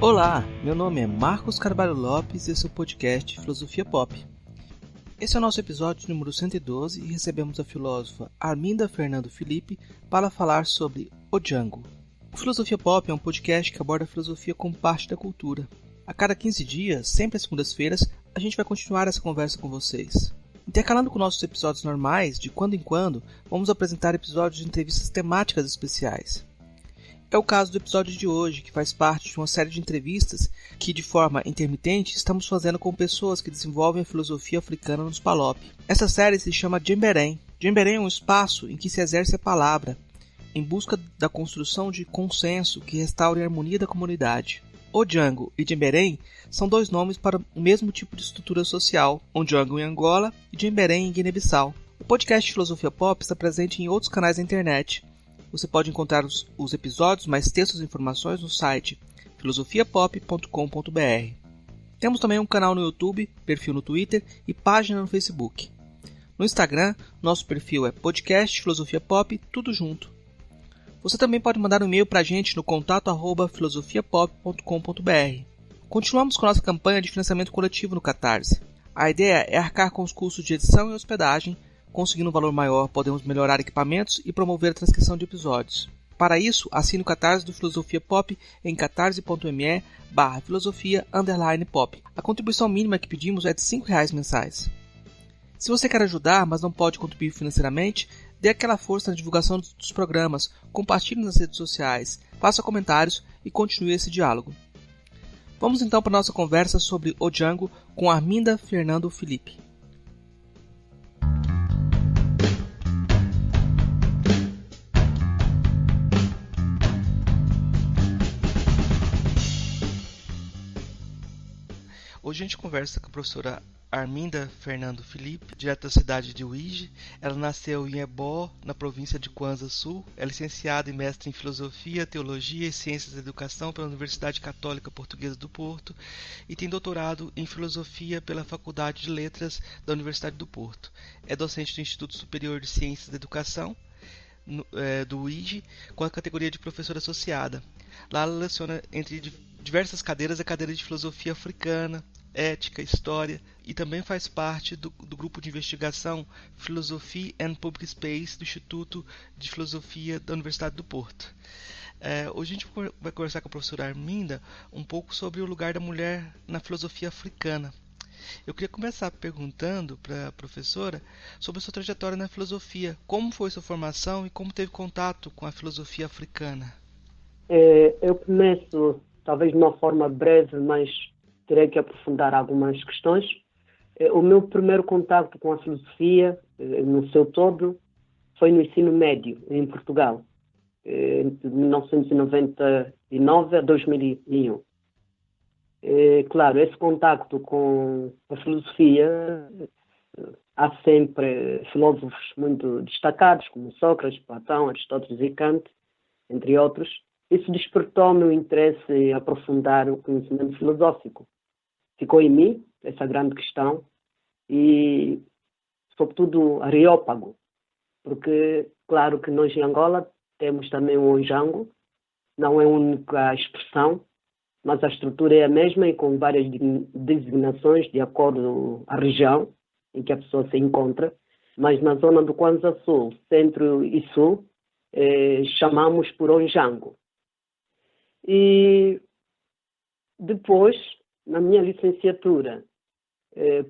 Olá, meu nome é Marcos Carvalho Lopes e esse é o podcast Filosofia Pop. Esse é o nosso episódio número 112 e recebemos a filósofa Arminda Fernando Felipe para falar sobre o Django. O Filosofia Pop é um podcast que aborda a filosofia como parte da cultura. A cada 15 dias, sempre às segundas-feiras, a gente vai continuar essa conversa com vocês. Intercalando com nossos episódios normais, de quando em quando, vamos apresentar episódios de entrevistas temáticas especiais. É o caso do episódio de hoje, que faz parte de uma série de entrevistas que, de forma intermitente, estamos fazendo com pessoas que desenvolvem a filosofia africana nos PALOP. Essa série se chama Djemberem. Djemberem é um espaço em que se exerce a palavra, em busca da construção de consenso que restaure a harmonia da comunidade. O Django e Djemberem são dois nomes para o mesmo tipo de estrutura social, o Django em Angola e Djemberem em Guiné-Bissau. O podcast Filosofia Pop está presente em outros canais da internet. Você pode encontrar os episódios, mais textos e informações no site filosofiapop.com.br. Temos também um canal no YouTube, perfil no Twitter e página no Facebook. No Instagram, nosso perfil é podcast Filosofia Pop, tudo junto. Você também pode mandar um e-mail para a gente no contato@filosofiapop.com.br. Continuamos com nossa campanha de financiamento coletivo no Catarse. A ideia é arcar com os custos de edição e hospedagem. Conseguindo um valor maior, podemos melhorar equipamentos e promover a transcrição de episódios. Para isso, assine o Catarse do Filosofia Pop em catarse.me/filosofia_pop. A contribuição mínima que pedimos é de R$5 mensais. Se você quer ajudar, mas não pode contribuir financeiramente, dê aquela força na divulgação dos programas, compartilhe nas redes sociais, faça comentários e continue esse diálogo. Vamos então para a nossa conversa sobre o Django com Arminda Fernando Felipe. Hoje a gente conversa com a professora Arminda Fernando Felipe, direto da cidade de Uíge. Ela nasceu em Ebó, na província de Kwanza Sul. É licenciada e mestre em Filosofia, Teologia e Ciências da Educação pela Universidade Católica Portuguesa do Porto e tem doutorado em Filosofia pela Faculdade de Letras da Universidade do Porto. É docente do Instituto Superior de Ciências da Educação do Uíge, com a categoria de professora associada. Lá ela leciona entre diversas cadeiras a cadeira de Filosofia Africana, Ética, História e também faz parte do grupo de investigação Philosophy and Public Space do Instituto de Filosofia da Universidade do Porto. Hoje a gente vai conversar com a professora Arminda um pouco sobre o lugar da mulher na filosofia africana. Eu queria começar perguntando para a professora sobre a sua trajetória na filosofia. Como foi sua formação e como teve contato com a filosofia africana? Eu começo, talvez de uma forma breve, mas terei que aprofundar algumas questões. O meu primeiro contato com a filosofia, no seu todo, foi no ensino médio, em Portugal, de 1999 a 2001. Claro, esse contacto com a filosofia, há sempre filósofos muito destacados, como Sócrates, Platão, Aristóteles e Kant, entre outros. Isso despertou-me o interesse em aprofundar o conhecimento filosófico. Ficou em mim essa grande questão e, sobretudo, Areópago, porque, claro que nós em Angola temos também o Django, não é a única expressão, mas a estrutura é a mesma e com várias designações de acordo com a região em que a pessoa se encontra, mas na zona do Kwanza Sul, centro e sul, chamamos por Django. E depois, na minha licenciatura,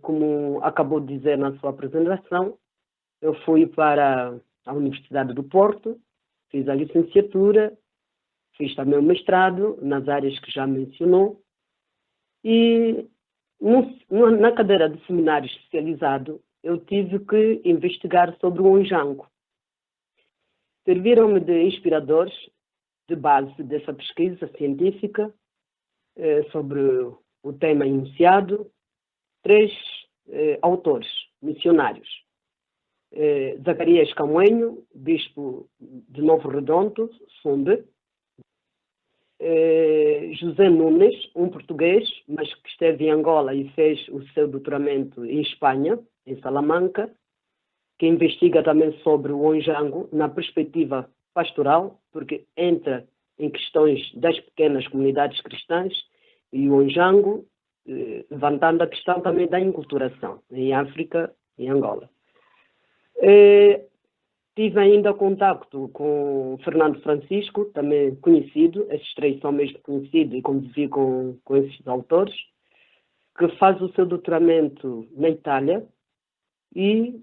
como acabou de dizer na sua apresentação, eu fui para a Universidade do Porto, fiz a licenciatura, fiz também o mestrado nas áreas que já mencionou e na cadeira de seminário especializado eu tive que investigar sobre o Django. Serviram-me de inspiradores de base dessa pesquisa científica sobre o tema enunciado, 3 autores missionários. Zacarias Camoenho, bispo de Novo Redondo, Sumbe. José Nunes, um português, mas que esteve em Angola e fez o seu doutoramento em Espanha, em Salamanca, que investiga também sobre o Django na perspectiva pastoral, porque entra em questões das pequenas comunidades cristãs e o Onjango, levantando a questão também da enculturação em África e Angola. Tive ainda contacto com Fernando Francisco, também conhecido, esses três são mesmo conhecidos e convivi com esses autores, que faz o seu doutoramento na Itália e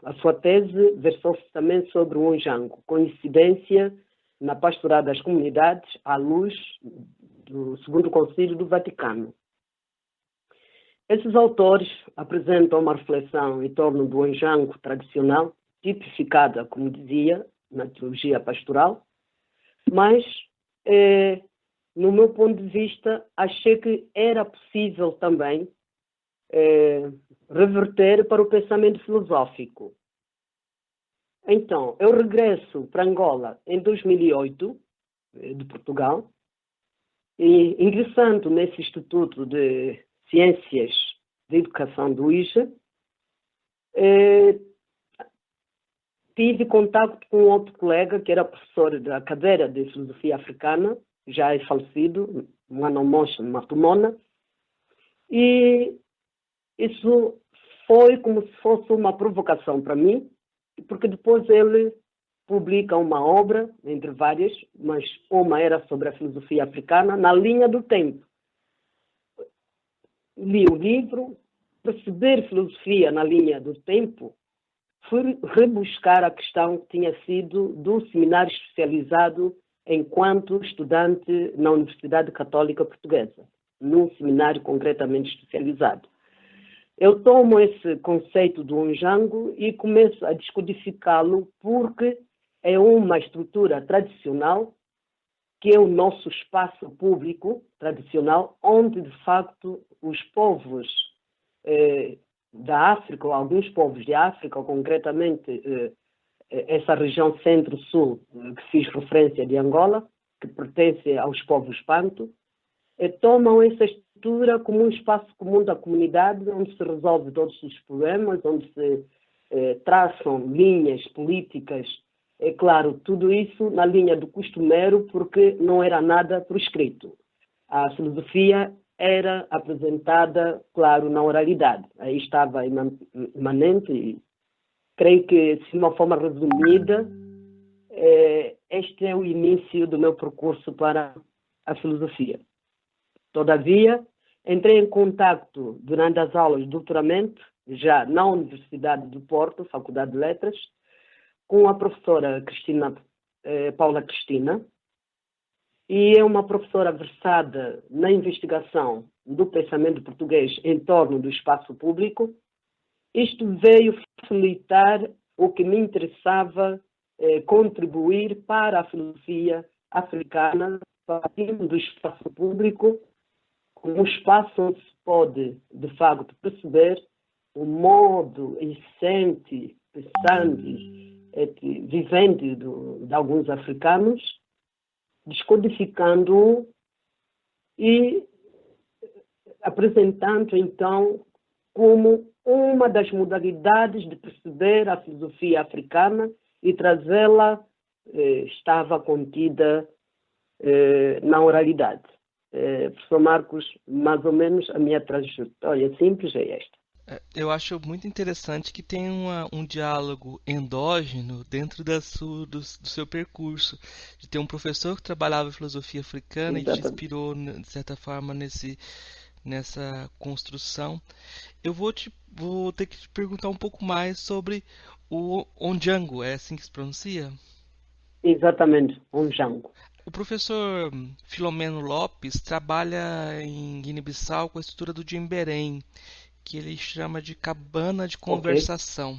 a sua tese versou-se também sobre o Onjango, coincidência na pastoral das comunidades à luz do Segundo Concílio do Vaticano. Esses autores apresentam uma reflexão em torno do Onjango tradicional, tipificada, como dizia, na teologia pastoral, mas, no meu ponto de vista, achei que era possível também reverter para o pensamento filosófico. Então, eu regresso para Angola em 2008, de Portugal, e ingressando nesse Instituto de Ciências de Educação do IJE, tive contato com outro colega que era professor da cadeira de Filosofia Africana, já é falecido, Manomosh Matumona, e isso foi como se fosse uma provocação para mim, porque depois ele publica uma obra, entre várias, mas uma era sobre a filosofia africana, na linha do tempo. Li o livro, perceber filosofia na linha do tempo, fui rebuscar a questão que tinha sido do seminário especializado enquanto estudante na Universidade Católica Portuguesa, num seminário concretamente especializado. Eu tomo esse conceito do Onjango e começo a descodificá-lo porque é uma estrutura tradicional que é o nosso espaço público tradicional, onde, de facto, os povos da África, ou alguns povos de África, ou concretamente essa região centro-sul, que fiz referência de Angola, que pertence aos povos Banto, tomam essa estrutura como um espaço comum da comunidade, onde se resolve todos os problemas, onde se traçam linhas políticas. É claro, tudo isso na linha do costumeiro, porque não era nada por escrito. A filosofia era apresentada, claro, na oralidade. Aí estava imanente e creio que, de uma forma resumida, este é o início do meu percurso para a filosofia. Todavia, entrei em contato durante as aulas de doutoramento, já na Universidade do Porto, Faculdade de Letras, com a professora Paula Cristina, e é uma professora versada na investigação do pensamento português em torno do espaço público. Isto veio facilitar o que me interessava contribuir para a filosofia africana, partindo do espaço público, como um espaço onde se pode, de facto, perceber o modo essente, pensante, vivente de alguns africanos, descodificando e apresentando, então, como uma das modalidades de perceber a filosofia africana e trazê-la estava contida na oralidade. Professor Marcos, mais ou menos a minha trajetória simples é esta. Eu acho muito interessante que tem um diálogo endógeno dentro do seu percurso, de ter um professor que trabalhava filosofia africana. Exatamente. E te inspirou, de certa forma, nessa construção. Eu vou ter que te perguntar um pouco mais sobre o Onjango, é assim que se pronuncia? Exatamente, Onjango. O professor Filomeno Lopes trabalha em Guiné-Bissau com a estrutura do Djemberém, que ele chama de cabana de conversação,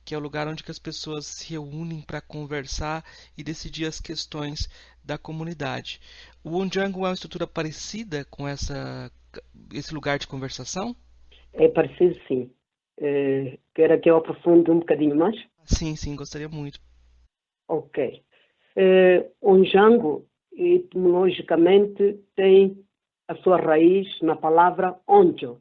que é o lugar onde as pessoas se reúnem para conversar e decidir as questões da comunidade. O Onjango é uma estrutura parecida com esse lugar de conversação? É parecido, sim. Quer que eu aprofunde um bocadinho mais? Sim, gostaria muito. Ok. Onjango, etimologicamente, tem a sua raiz na palavra onjo.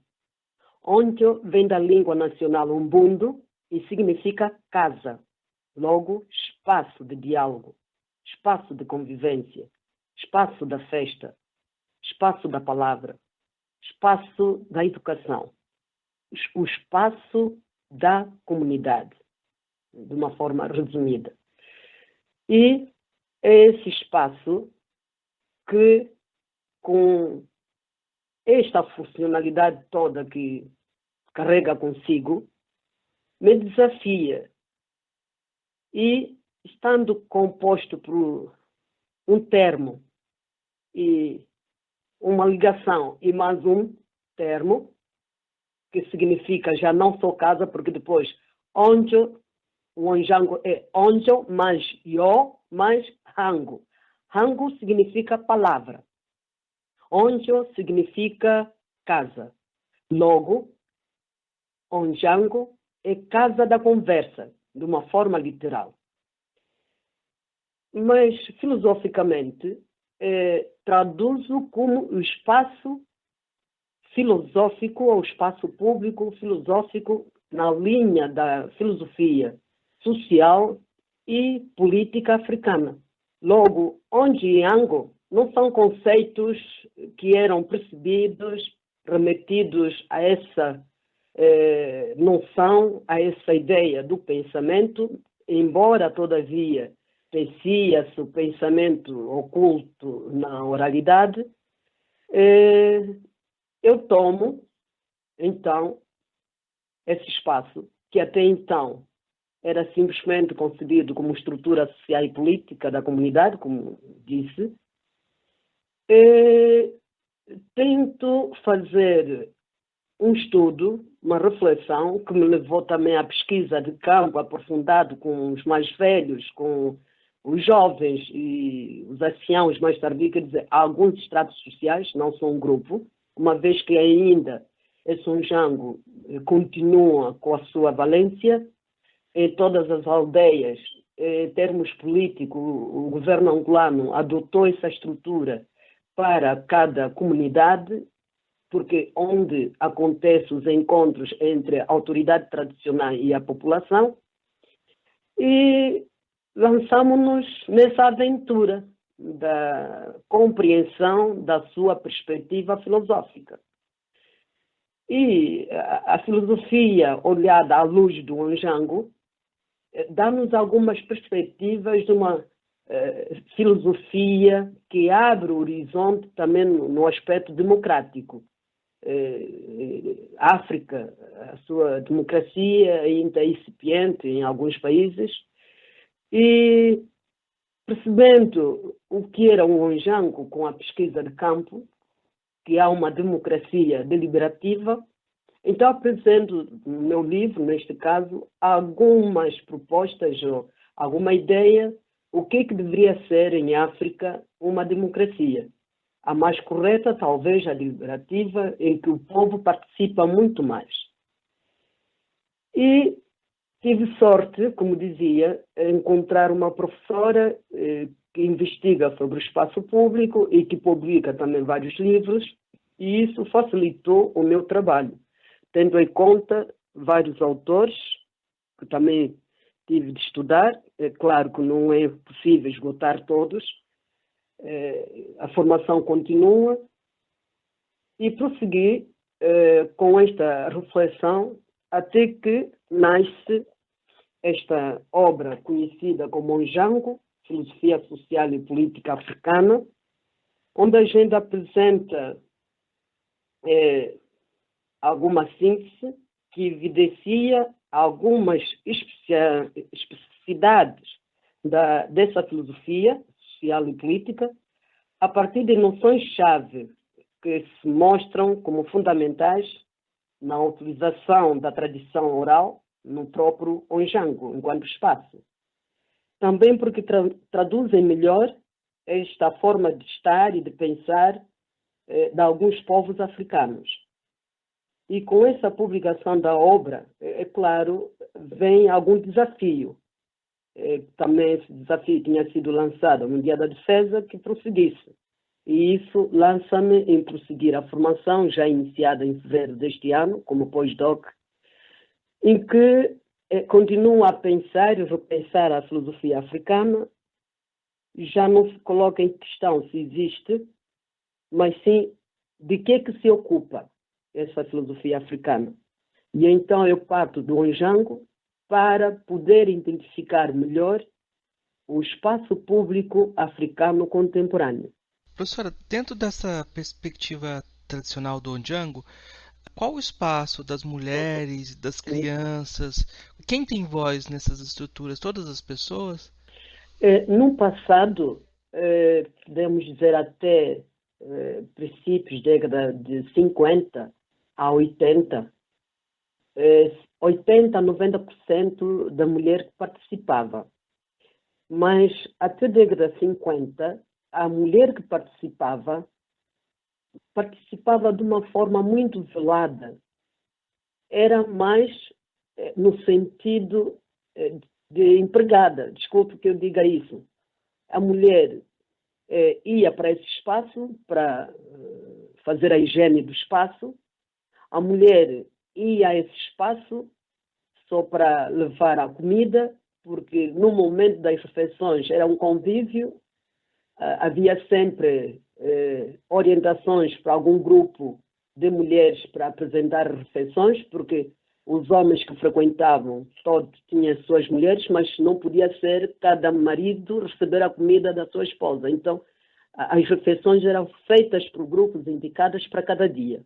Onjo vem da língua nacional umbundo e significa casa. Logo, espaço de diálogo, espaço de convivência, espaço da festa, espaço da palavra, espaço da educação, o espaço da comunidade, de uma forma resumida. E é esse espaço que, com esta funcionalidade toda que carrega consigo, me desafia. E, estando composto por um termo e uma ligação e mais um termo, que significa já não só casa, porque depois onjo, o onjango é onjo mais yo mais hango. Hango significa palavra. Onjo significa casa. Logo, onjango é casa da conversa, de uma forma literal. Mas, filosoficamente, traduzo como o espaço filosófico ou espaço público filosófico na linha da filosofia social e política africana. Logo, onde e ango não são conceitos que eram percebidos, remetidos a essa noção, a essa ideia do pensamento, embora, todavia, pensia-se o pensamento oculto na oralidade, eu tomo, então, esse espaço, que até então era simplesmente concebido como estrutura social e política da comunidade, como disse, tento fazer um estudo, uma reflexão, que me levou também à pesquisa de campo aprofundado com os mais velhos, com os jovens e os anciãos mais tardios, quer dizer, alguns estratos sociais, não são um grupo, uma vez que ainda esse Onjango continua com a sua valência em todas as aldeias. Em termos políticos, o governo angolano adotou essa estrutura para cada comunidade, porque onde acontecem os encontros entre a autoridade tradicional e a população, e lançamos-nos nessa aventura da compreensão da sua perspectiva filosófica. E a filosofia olhada à luz do Onjango dá-nos algumas perspectivas de uma filosofia que abre o horizonte também no aspecto democrático. A África, a sua democracia ainda é incipiente em alguns países, e percebendo o que era um Onjango com a pesquisa de campo, que há uma democracia deliberativa, então apresento no meu livro, neste caso, algumas propostas ou alguma ideia o que deveria ser em África uma democracia. A mais correta, talvez, a deliberativa, em que o povo participa muito mais. E tive sorte, como dizia, em encontrar uma professora que investiga sobre o espaço público e que publica também vários livros, e isso facilitou o meu trabalho, tendo em conta vários autores, que também tive de estudar. É claro que não é possível esgotar todos, a formação continua, e prossegui com esta reflexão até que nasce esta obra conhecida como Onjango, Filosofia Social e Política Africana, onde a gente apresenta alguma síntese que evidencia algumas especificidades dessa filosofia social e política a partir de noções-chave que se mostram como fundamentais na utilização da tradição oral no próprio Onjango, enquanto espaço. Também porque traduzem melhor esta forma de estar e de pensar de alguns povos africanos. E com essa publicação da obra, é claro, vem algum desafio. Também esse desafio tinha sido lançado no Dia da Defesa, que prosseguisse. E isso lança-me em prosseguir a formação, já iniciada em fevereiro deste ano, como pós-doc, em que continuo a pensar e repensar a filosofia africana. Já não se coloca em questão se existe, mas sim de que se ocupa essa filosofia africana. E então eu parto do Onjango para poder identificar melhor o espaço público africano contemporâneo. Professora, dentro dessa perspectiva tradicional do Ondjango, qual o espaço das mulheres, das crianças? Quem tem voz nessas estruturas? Todas as pessoas? No passado, podemos dizer até princípios da década de 50 a 80, 80 a 90% da mulher que participava. Mas até a década de 50, a mulher que participava de uma forma muito velada. Era mais no sentido de empregada. Desculpe que eu diga isso. A mulher ia para esse espaço para fazer a higiene do espaço. A mulher ia a esse espaço só para levar a comida, porque no momento das refeições era um convívio, havia sempre orientações para algum grupo de mulheres para apresentar refeições, porque os homens que frequentavam todos tinham suas mulheres, mas não podia ser cada marido receber a comida da sua esposa. Então, as refeições eram feitas por grupos indicados para cada dia.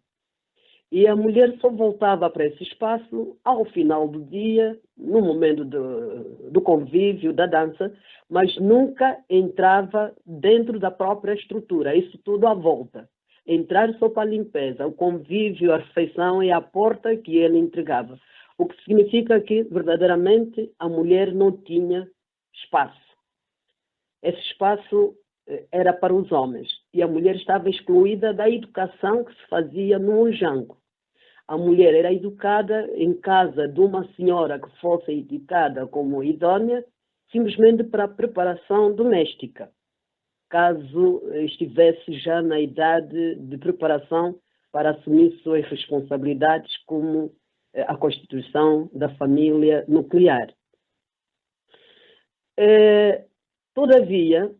E a mulher só voltava para esse espaço ao final do dia, no momento do convívio, da dança, mas nunca entrava dentro da própria estrutura, isso tudo à volta. Entrar só para a limpeza, o convívio, a refeição e a porta que ele entregava. O que significa que, verdadeiramente, a mulher não tinha espaço. Esse espaço era para os homens. E a mulher estava excluída da educação que se fazia no Onjango. A mulher era educada em casa de uma senhora que fosse indicada como idônea, simplesmente para a preparação doméstica, caso estivesse já na idade de preparação para assumir suas responsabilidades, como a constituição da família nuclear. Todavia,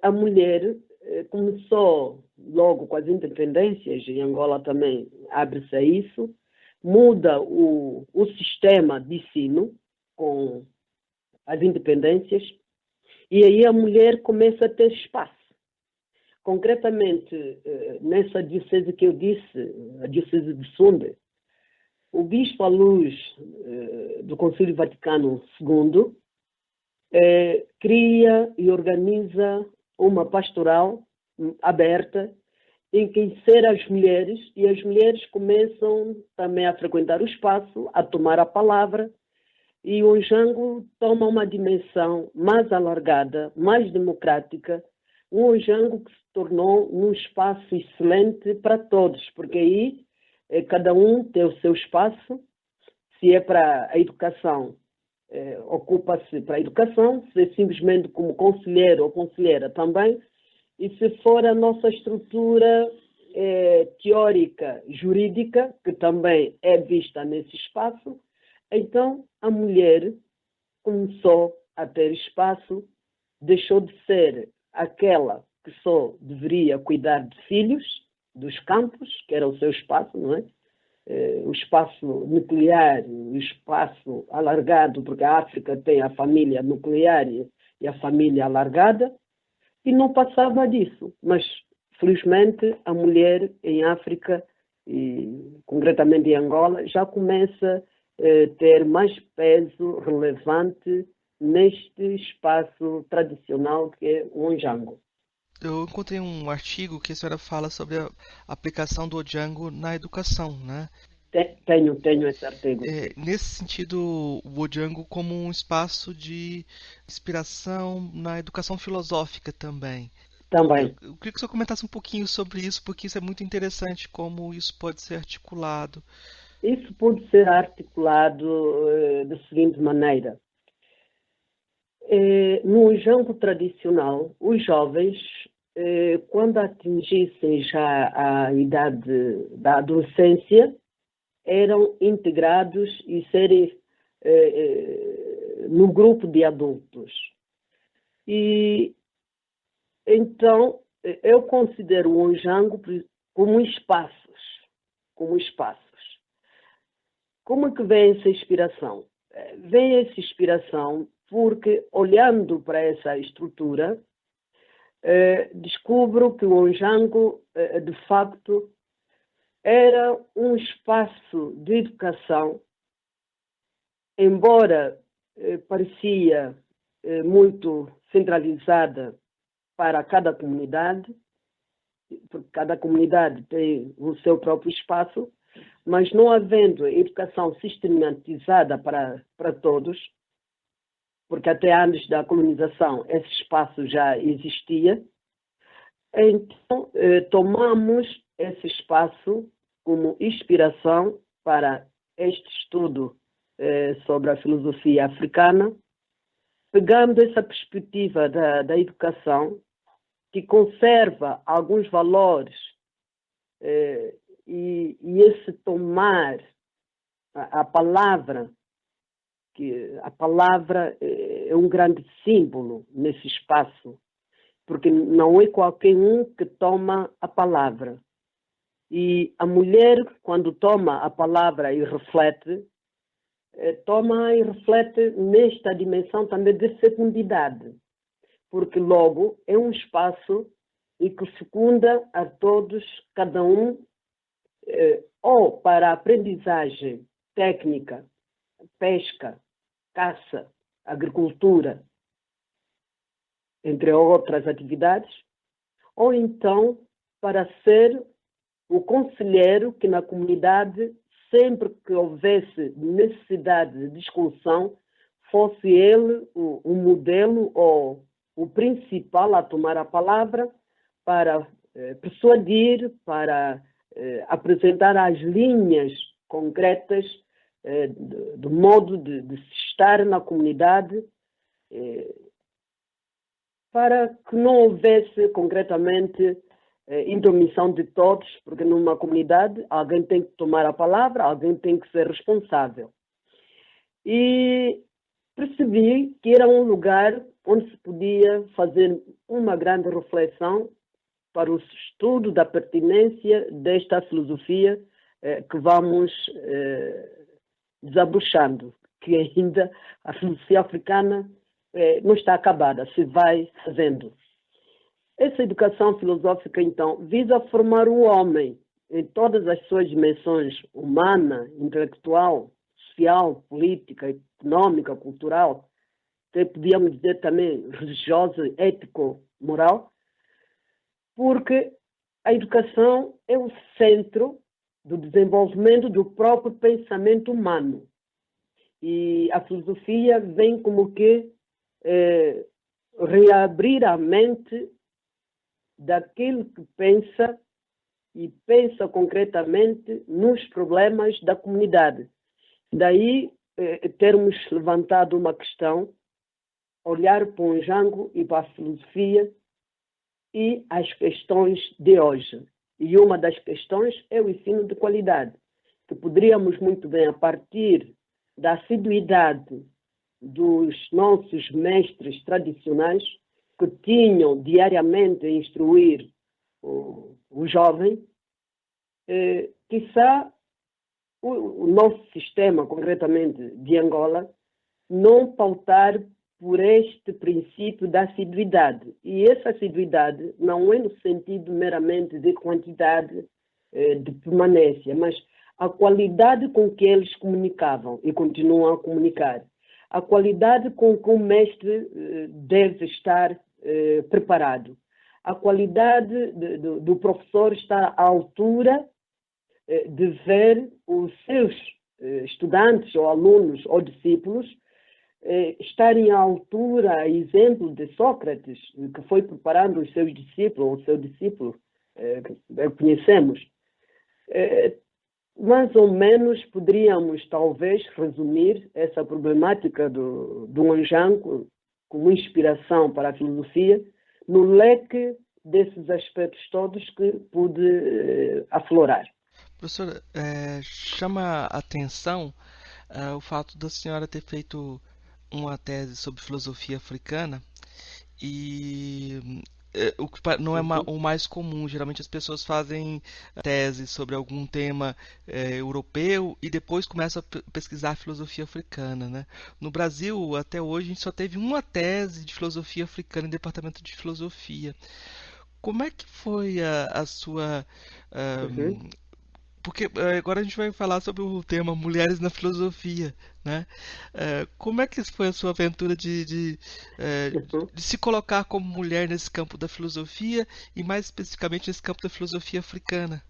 a mulher começou logo com as independências, e Angola também abre-se a isso, muda o sistema de ensino com as independências, e aí a mulher começa a ter espaço. Concretamente, nessa diocese que eu disse, a diocese de Sunde, o bispo à luz do Concílio Vaticano II cria e organiza uma pastoral aberta em que insere as mulheres, e as mulheres começam também a frequentar o espaço, a tomar a palavra, e o Onjango toma uma dimensão mais alargada, mais democrática, um Onjango que se tornou um espaço excelente para todos, porque aí cada um tem o seu espaço. Se é para a educação, ocupa-se para a educação, se é simplesmente como conselheiro ou conselheira também, e se for a nossa estrutura teórica, jurídica, que também é vista nesse espaço, então a mulher começou a ter espaço, deixou de ser aquela que só deveria cuidar de filhos, dos campos, que era o seu espaço, não é? O espaço nuclear, o espaço alargado, porque a África tem a família nuclear e a família alargada, e não passava disso. Mas, felizmente, a mulher em África, e concretamente em Angola, já começa a ter mais peso relevante neste espaço tradicional que é o Onjango. Eu encontrei um artigo que a senhora fala sobre a aplicação do Ondjango na educação, né? Tenho esse artigo. Nesse sentido, o Ondjango como um espaço de inspiração na educação filosófica também. Também. Eu queria que o senhor comentasse um pouquinho sobre isso, porque isso é muito interessante, como isso pode ser articulado. Isso pode ser articulado da seguinte maneira. No Onjango tradicional, os jovens, quando atingissem já a idade da adolescência, eram integrados e serem no grupo de adultos. E então eu considero o Onjango como espaços, como espaços. Como é que vem essa inspiração? Vem essa inspiração porque, olhando para essa estrutura, descubro que o Onjango, de facto, era um espaço de educação, embora parecia muito centralizada para cada comunidade, porque cada comunidade tem o seu próprio espaço, mas não havendo educação sistematizada para todos, porque até antes da colonização esse espaço já existia, então tomamos esse espaço como inspiração para este estudo sobre a filosofia africana, pegando essa perspectiva da educação, que conserva alguns valores e esse tomar a palavra, que a palavra é um grande símbolo nesse espaço, porque não é qualquer um que toma a palavra. E a mulher, quando toma a palavra e reflete, toma e reflete nesta dimensão também de fecundidade, porque logo é um espaço e que fecunda a todos, cada um, ou para a aprendizagem técnica, pesca, caça, agricultura, entre outras atividades, ou então para ser o conselheiro que na comunidade, sempre que houvesse necessidade de discussão, fosse ele o modelo ou o principal a tomar a palavra para persuadir, para apresentar as linhas concretas do modo de se estar na comunidade, para que não houvesse concretamente intromissão de todos, porque numa comunidade alguém tem que tomar a palavra, alguém tem que ser responsável. E percebi que era um lugar onde se podia fazer uma grande reflexão para o estudo da pertinência desta filosofia que vamos desabrochando, que ainda a filosofia africana não está acabada, se vai fazendo. Essa educação filosófica, então, visa formar o homem em todas as suas dimensões, humana, intelectual, social, política, econômica, cultural, até podíamos dizer também religiosa, ético, moral, porque a educação é o centro do desenvolvimento do próprio pensamento humano. E a filosofia vem como que reabrir a mente daquele que pensa e pensa concretamente nos problemas da comunidade. Daí termos levantado uma questão, olhar para o Onjango e para a filosofia e as questões de hoje. E uma das questões é o ensino de qualidade, que poderíamos muito bem, a partir da assiduidade dos nossos mestres tradicionais, que tinham diariamente a instruir o jovem, quizá o nosso sistema, concretamente de Angola, não pautar por este princípio da assiduidade. E essa assiduidade não é no sentido meramente de quantidade de permanência, mas a qualidade com que eles comunicavam e continuam a comunicar. A qualidade com que o mestre deve estar preparado. A qualidade do professor estar à altura de ver os seus estudantes ou alunos ou discípulos estarem à altura, a exemplo de Sócrates, que foi preparando os seus discípulos, o seu discípulo, que conhecemos. Mais ou menos poderíamos, talvez, resumir essa problemática do Onjango como inspiração para a filosofia no leque desses aspectos todos que pude aflorar. Professora, chama a atenção o fato da senhora ter feito uma tese sobre filosofia africana e o que não é Uhum. o mais comum. Geralmente as pessoas fazem tese sobre algum tema europeu e depois começam a pesquisar filosofia africana, né? No Brasil, até hoje, a gente só teve uma tese de filosofia africana em departamento de filosofia. Como é que foi a sua. Uhum. ahm, Porque agora a gente vai falar sobre o tema Mulheres na Filosofia, né? Como é que foi a sua aventura Uhum. de se colocar como mulher nesse campo da filosofia e mais especificamente nesse campo da filosofia africana?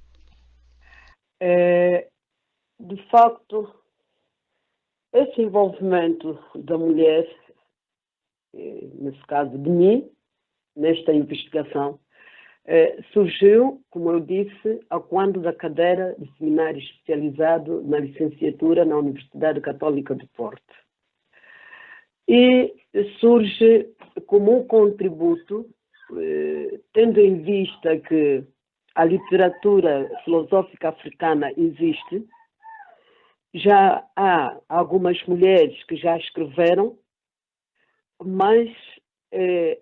É, de facto, esse envolvimento da mulher, nesse caso de mim, nesta investigação, surgiu, como eu disse, a quando da cadeira de seminário especializado na licenciatura na Universidade Católica de Porto. E surge como um contributo, tendo em vista que a literatura filosófica africana existe, já há algumas mulheres que já escreveram, mas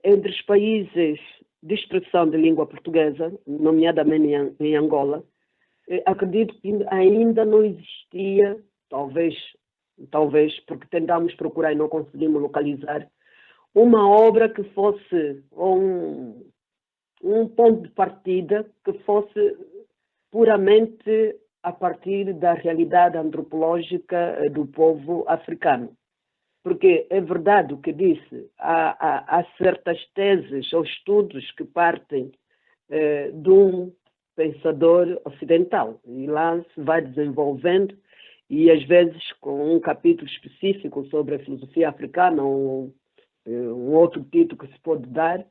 entre os países de expressão de língua portuguesa, nomeadamente em Angola, acredito que ainda não existia, talvez porque tentamos procurar e não conseguimos localizar, uma obra que fosse um ponto de partida que fosse puramente a partir da realidade antropológica do povo africano. Porque é verdade o que disse, há certas teses ou estudos que partem de um pensador ocidental e lá se vai desenvolvendo e às vezes com um capítulo específico sobre a filosofia africana ou um outro título que se pode dar,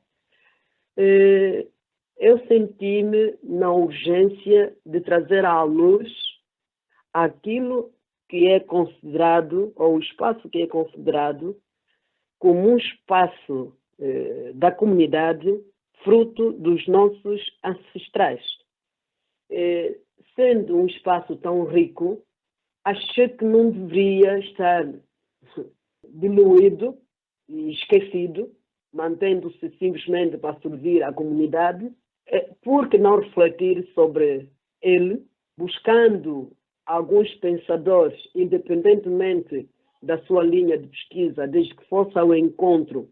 eu senti-me na urgência de trazer à luz aquilo que é considerado, ou o espaço que é considerado como um espaço da comunidade fruto dos nossos ancestrais. Sendo um espaço tão rico, achei que não deveria estar diluído e esquecido, mantendo-se simplesmente para servir à comunidade, por que não refletir sobre ele, buscando alguns pensadores, independentemente da sua linha de pesquisa, desde que fosse ao encontro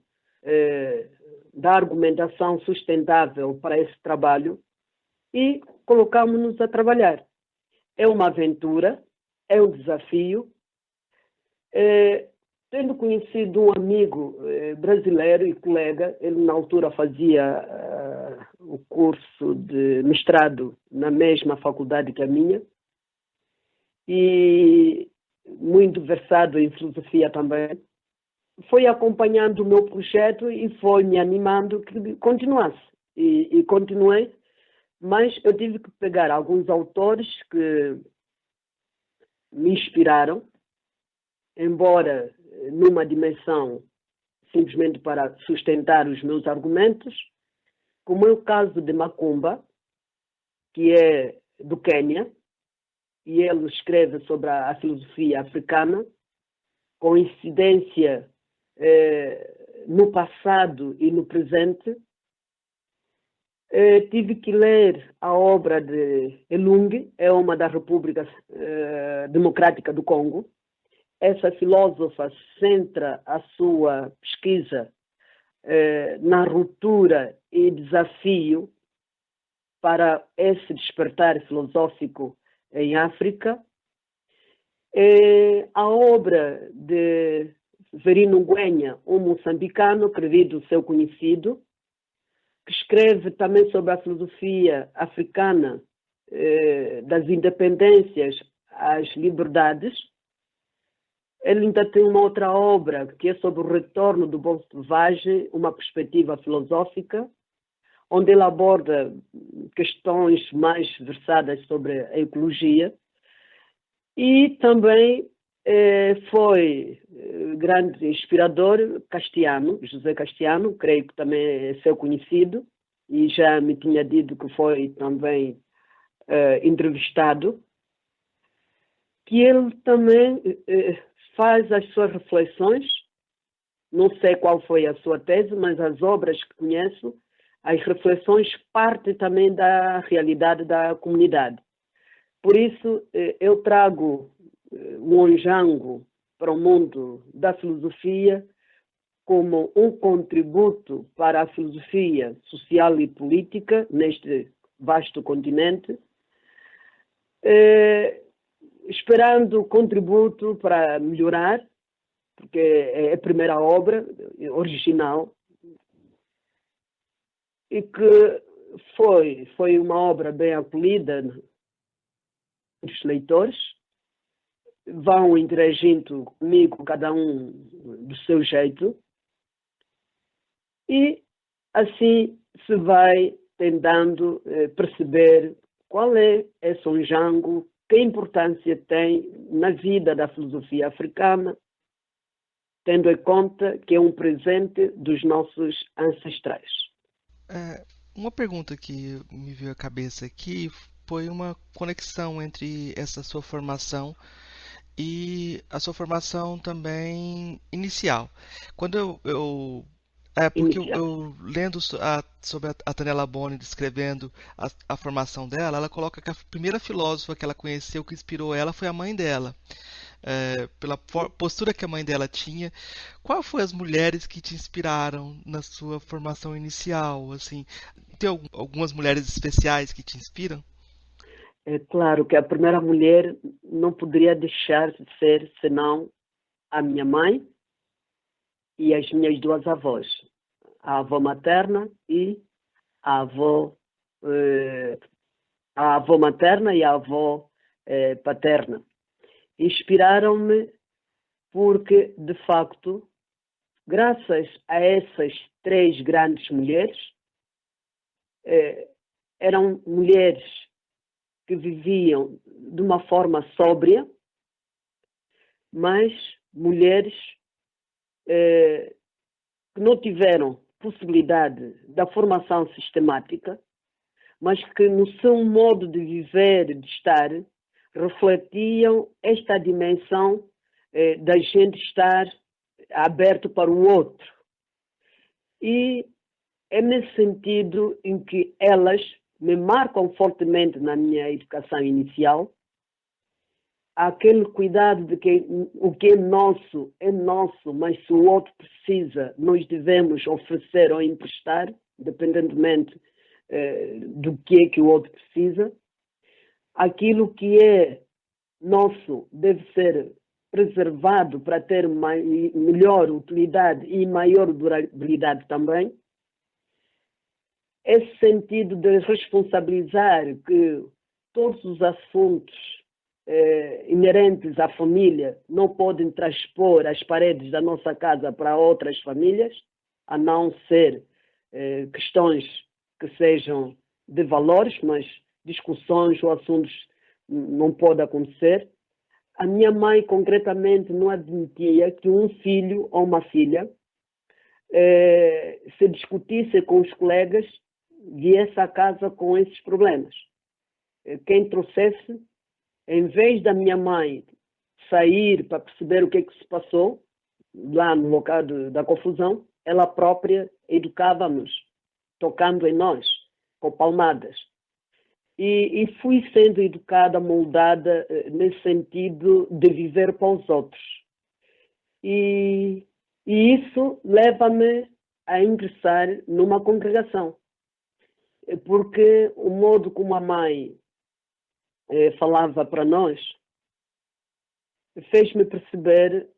da argumentação sustentável para esse trabalho, e colocámos-nos a trabalhar. É uma aventura, é um desafio. Tendo conhecido um amigo brasileiro e colega, ele na altura fazia o curso de mestrado na mesma faculdade que a minha, e muito versado em filosofia também, foi acompanhando o meu projeto e foi me animando que continuasse. E continuei, mas eu tive que pegar alguns autores que me inspiraram, embora numa dimensão simplesmente para sustentar os meus argumentos, como é o caso de Macumba, que é do Quênia, e ele escreve sobre a filosofia africana, com incidência no passado e no presente. Tive que ler a obra de Elung, é uma da República Democrática do Congo. Essa filósofa centra a sua pesquisa na ruptura e desafio para esse despertar filosófico em África. A obra de Verino Nguenha, um moçambicano, acredito ser conhecido, que escreve também sobre a filosofia africana das independências às liberdades. Ele ainda tem uma outra obra que é sobre o retorno do bom selvagem, uma perspectiva filosófica, onde ele aborda questões mais versadas sobre a ecologia. E também foi grande inspirador Castiano, José Castiano, creio que também é seu conhecido, e já me tinha dito que foi também entrevistado, que ele também faz as suas reflexões, não sei qual foi a sua tese, mas as obras que conheço, as reflexões partem também da realidade da comunidade. Por isso, eu trago o Onjango para o mundo da filosofia como um contributo para a filosofia social e política neste vasto continente, esperando contributo para melhorar, porque é a primeira obra original, e que foi uma obra bem acolhida dos leitores, vão interagindo comigo, cada um do seu jeito, e assim se vai tentando perceber qual é esse Onjango, que importância tem na vida da filosofia africana, tendo em conta que é um presente dos nossos ancestrais. Uma pergunta que me veio à cabeça aqui foi uma conexão entre essa sua formação e a sua formação também inicial. Quando porque Inicial. eu lendo sobre a Tanela Boni, descrevendo a formação dela, ela coloca que a primeira filósofa que ela conheceu, que inspirou ela, foi a mãe dela. Pela postura que a mãe dela tinha. Qual foram as mulheres que te inspiraram na sua formação inicial? Assim, tem algumas mulheres especiais que te inspiram? É claro que a primeira mulher não poderia deixar de ser senão a minha mãe e as minhas duas avós, a avó materna e a avó, materna e a avó paterna. Inspiraram-me porque, de facto, graças a essas três grandes mulheres, eram mulheres que viviam de uma forma sóbria, mas mulheres que não tiveram possibilidade da formação sistemática, mas que no seu modo de viver, de estar, refletiam esta dimensão da gente estar aberto para o outro. E é nesse sentido em que elas me marcam fortemente na minha educação inicial, aquele cuidado de que o que é nosso, mas se o outro precisa, nós devemos oferecer ou emprestar, independentemente do que é que o outro precisa. Aquilo que é nosso deve ser preservado para ter melhor utilidade e maior durabilidade também. Esse sentido de responsabilizar que todos os assuntos inerentes à família não podem transpor as paredes da nossa casa para outras famílias, a não ser questões que sejam de valores, mas discussões ou assuntos não podem acontecer. A minha mãe, concretamente, não admitia que um filho ou uma filha se discutisse com os colegas, viesse à casa com esses problemas. Quem trouxesse, em vez da minha mãe sair para perceber o que é que se passou lá no local da confusão, ela própria educava-nos, tocando em nós, com palmadas. E fui sendo educada, moldada nesse sentido de viver para os outros. E isso leva-me a ingressar numa congregação. Porque o modo como a mãe falava para nós fez-me perceber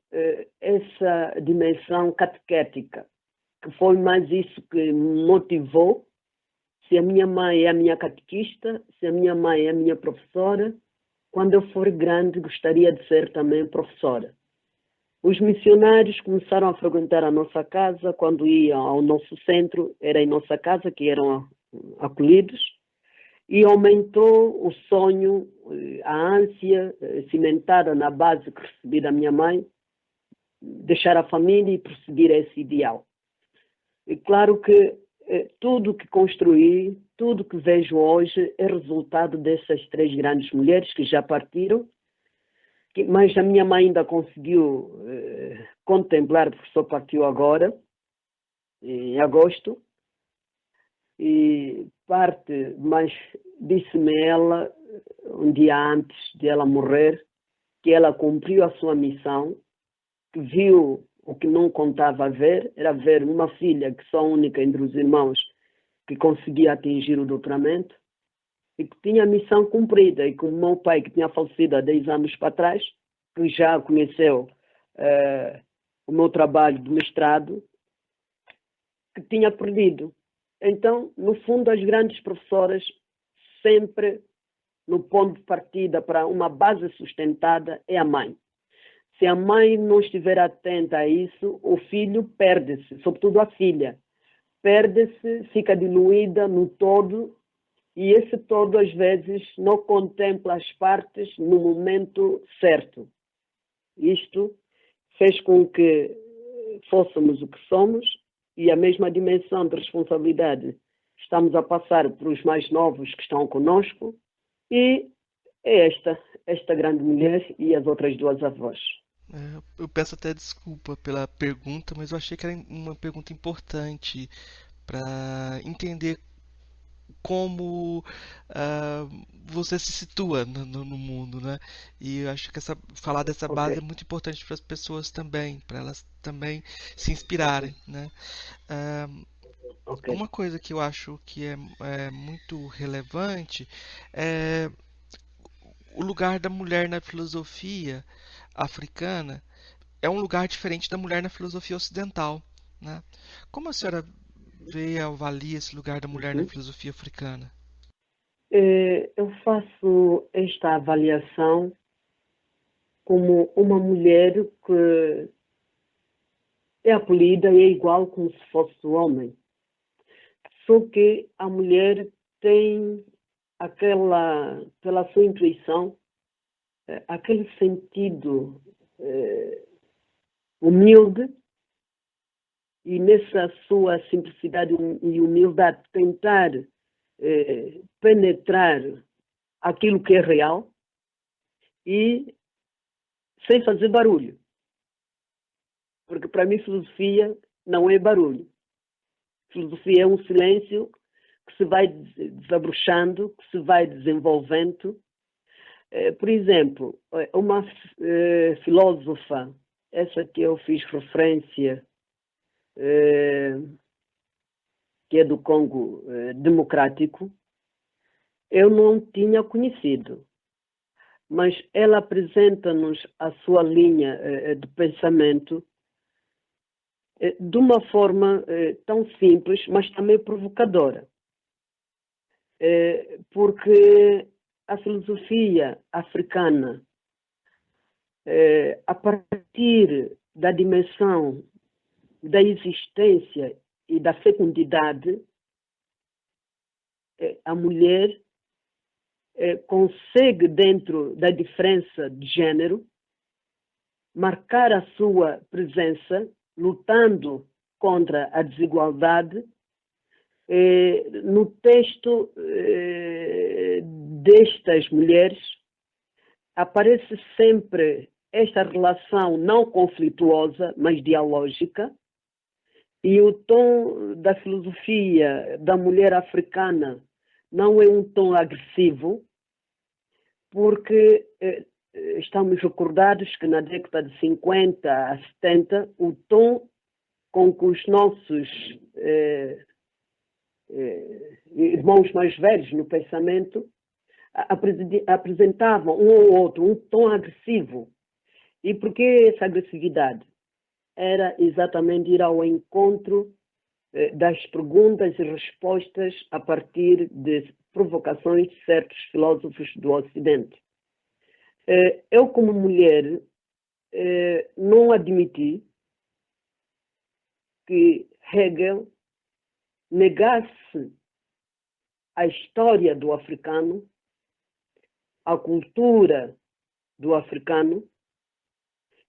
essa dimensão catequética, que foi mais isso que me motivou. Se a minha mãe é a minha catequista, se a minha mãe é a minha professora, quando eu for grande gostaria de ser também professora. Os missionários começaram a frequentar a nossa casa quando iam ao nosso centro, era em nossa casa que eram acolhidos, e aumentou o sonho, a ânsia cimentada na base que recebi da minha mãe, deixar a família e prosseguir esse ideal. E claro que tudo que construí, tudo que vejo hoje é resultado dessas três grandes mulheres que já partiram, mas a minha mãe ainda conseguiu contemplar, porque só partiu agora, em agosto, e parte, mas disse-me ela, um dia antes de ela morrer, que ela cumpriu a sua missão, que viu o que não contava a ver, era ver uma filha que só única entre os irmãos que conseguia atingir o doutoramento, e que tinha a missão cumprida, e como meu pai, que tinha falecido há 10 anos para trás, que já conheceu o meu trabalho de mestrado, que tinha perdido. Então, no fundo, as grandes professoras sempre no ponto de partida para uma base sustentada é a mãe. Se a mãe não estiver atenta a isso, o filho perde-se, sobretudo a filha. Perde-se, fica diluída no todo, e esse todo, às vezes, não contempla as partes no momento certo. Isto fez com que fôssemos o que somos, e a mesma dimensão de responsabilidade estamos a passar para os mais novos que estão conosco, e é esta grande mulher e as outras duas avós. Eu peço até desculpa pela pergunta, mas eu achei que era uma pergunta importante para entender como você se situa no mundo, né? E eu acho que falar dessa Ok, base é muito importante para as pessoas também, para elas também se inspirarem, né? Ah, ok. uma coisa que eu acho que é muito relevante é o lugar da mulher na filosofia africana. É um lugar diferente da mulher na filosofia ocidental, né? Como a senhora vê e avalia esse lugar da mulher na Uhum. filosofia africana? Eu faço esta avaliação como uma mulher que é acolhida e é igual como se fosse o homem. Só que a mulher tem pela sua intuição, aquele sentido humilde, e nessa sua simplicidade e humildade tentar penetrar aquilo que é real e sem fazer barulho. Porque para mim filosofia não é barulho. Filosofia é um silêncio que se vai desabrochando, que se vai desenvolvendo. Por exemplo, uma filósofa, essa que eu fiz referência, que é do Congo Democrático, eu não tinha conhecido, mas ela apresenta-nos a sua linha de pensamento de uma forma tão simples, mas também provocadora. Porque a filosofia africana, a partir da dimensão da existência e da fecundidade, a mulher consegue, dentro da diferença de género, marcar a sua presença, lutando contra a desigualdade. No texto destas mulheres aparece sempre esta relação não conflituosa, mas dialógica, e o tom da filosofia da mulher africana não é um tom agressivo, porque estamos recordados que na década de 50 a 70, o tom com que os nossos irmãos mais velhos no pensamento apresentavam um ou outro um tom agressivo. E por que essa agressividade? Era exatamente ir ao encontro das perguntas e respostas a partir de provocações de certos filósofos do Ocidente. Eu, como mulher, não admiti que Hegel negasse a história do africano, a cultura do africano,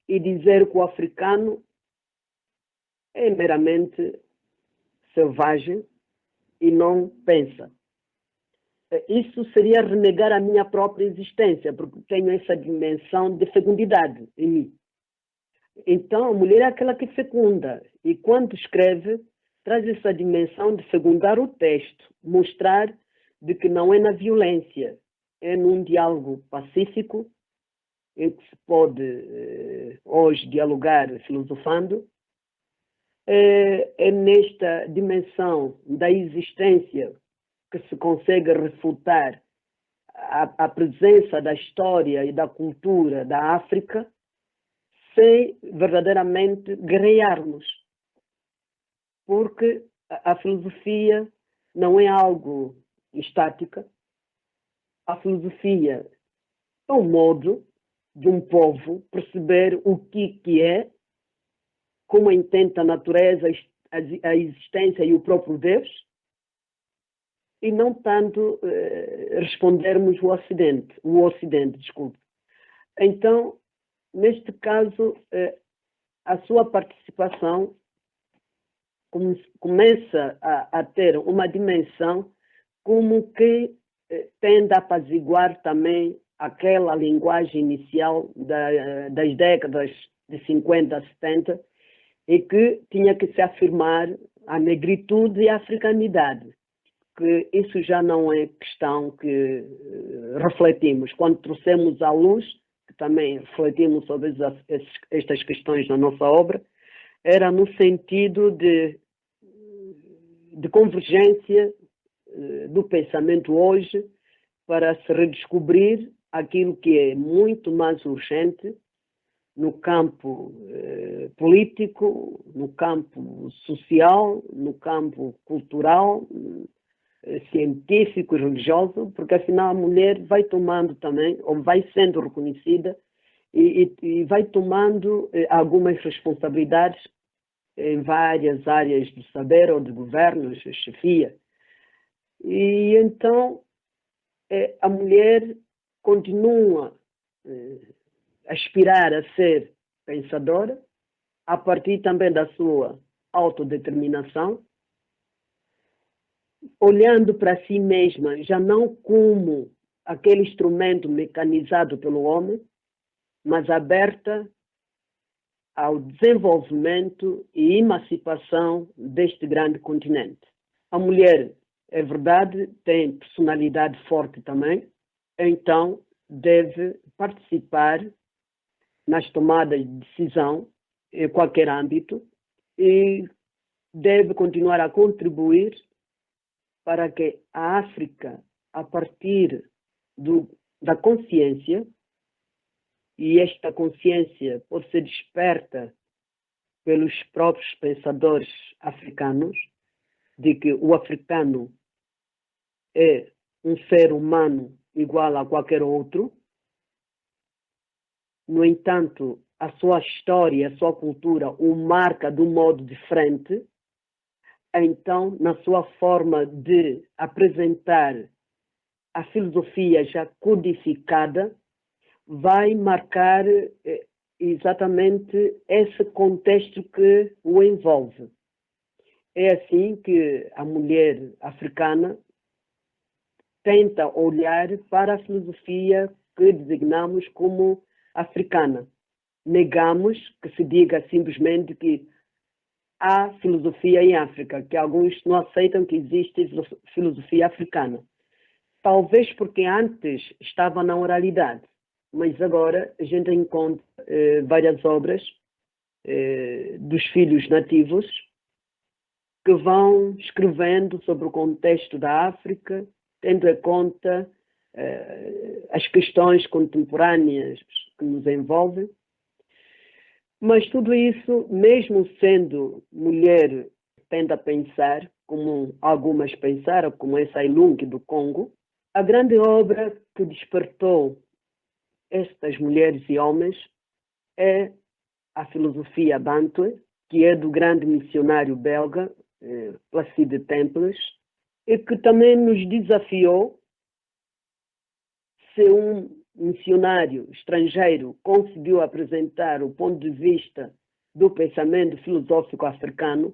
e dizer que o africano é meramente selvagem e não pensa. Isso seria renegar a minha própria existência, porque tenho essa dimensão de fecundidade em mim. Então, a mulher é aquela que fecunda, e quando escreve, traz essa dimensão de secundar o texto, mostrar de que não é na violência, é num diálogo pacífico, em que se pode hoje dialogar filosofando, é nesta dimensão da existência que se consegue refutar a presença da história e da cultura da África sem verdadeiramente guerrearmos. Porque a filosofia não é algo estática. A filosofia é um modo de um povo perceber o que é, como entende a natureza, a existência e o próprio Deus, e não tanto respondermos o Ocidente, desculpe. Então, neste caso, a sua participação começa a ter uma dimensão como que tende a apaziguar também aquela linguagem inicial das décadas de 50, 70, e que tinha que se afirmar a negritude e a africanidade. Que isso já não é questão que refletimos. Quando trouxemos à luz, que também refletimos sobre estas questões na nossa obra, era no sentido de convergência do pensamento hoje para se redescobrir aquilo que é muito mais urgente no campo político, no campo social, no campo cultural, científico e religioso, porque afinal a mulher vai tomando também, ou vai sendo reconhecida e vai tomando algumas responsabilidades em várias áreas de saber ou de governo, de chefia. E então a mulher continua a aspirar a ser pensadora, a partir também da sua autodeterminação, olhando para si mesma, já não como aquele instrumento mecanizado pelo homem, mas aberta ao desenvolvimento e emancipação deste grande continente. A mulher, é verdade, tem personalidade forte também, então deve participar nas tomadas de decisão em qualquer âmbito e deve continuar a contribuir para que a África, a partir da consciência, e esta consciência pode ser desperta pelos próprios pensadores africanos, de que o africano é um ser humano igual a qualquer outro. No entanto, a sua história, a sua cultura o marca de um modo diferente. Então, na sua forma de apresentar a filosofia já codificada, vai marcar exatamente esse contexto que o envolve. É assim que a mulher africana tenta olhar para a filosofia que designamos como africana. Negamos que se diga simplesmente que há filosofia em África, que alguns não aceitam que existe filosofia africana. Talvez porque antes estava na oralidade, mas agora a gente encontra várias obras dos filhos nativos que vão escrevendo sobre o contexto da África, tendo em conta as questões contemporâneas que nos envolvem. Mas tudo isso, mesmo sendo mulher, tende a pensar, como algumas pensaram, como essa Ilung do Congo, a grande obra que despertou estas mulheres e homens é a filosofia Bantu, que é do grande missionário belga, Placide Tempels, e que também nos desafiou. Se um missionário estrangeiro conseguiu apresentar o ponto de vista do pensamento filosófico africano,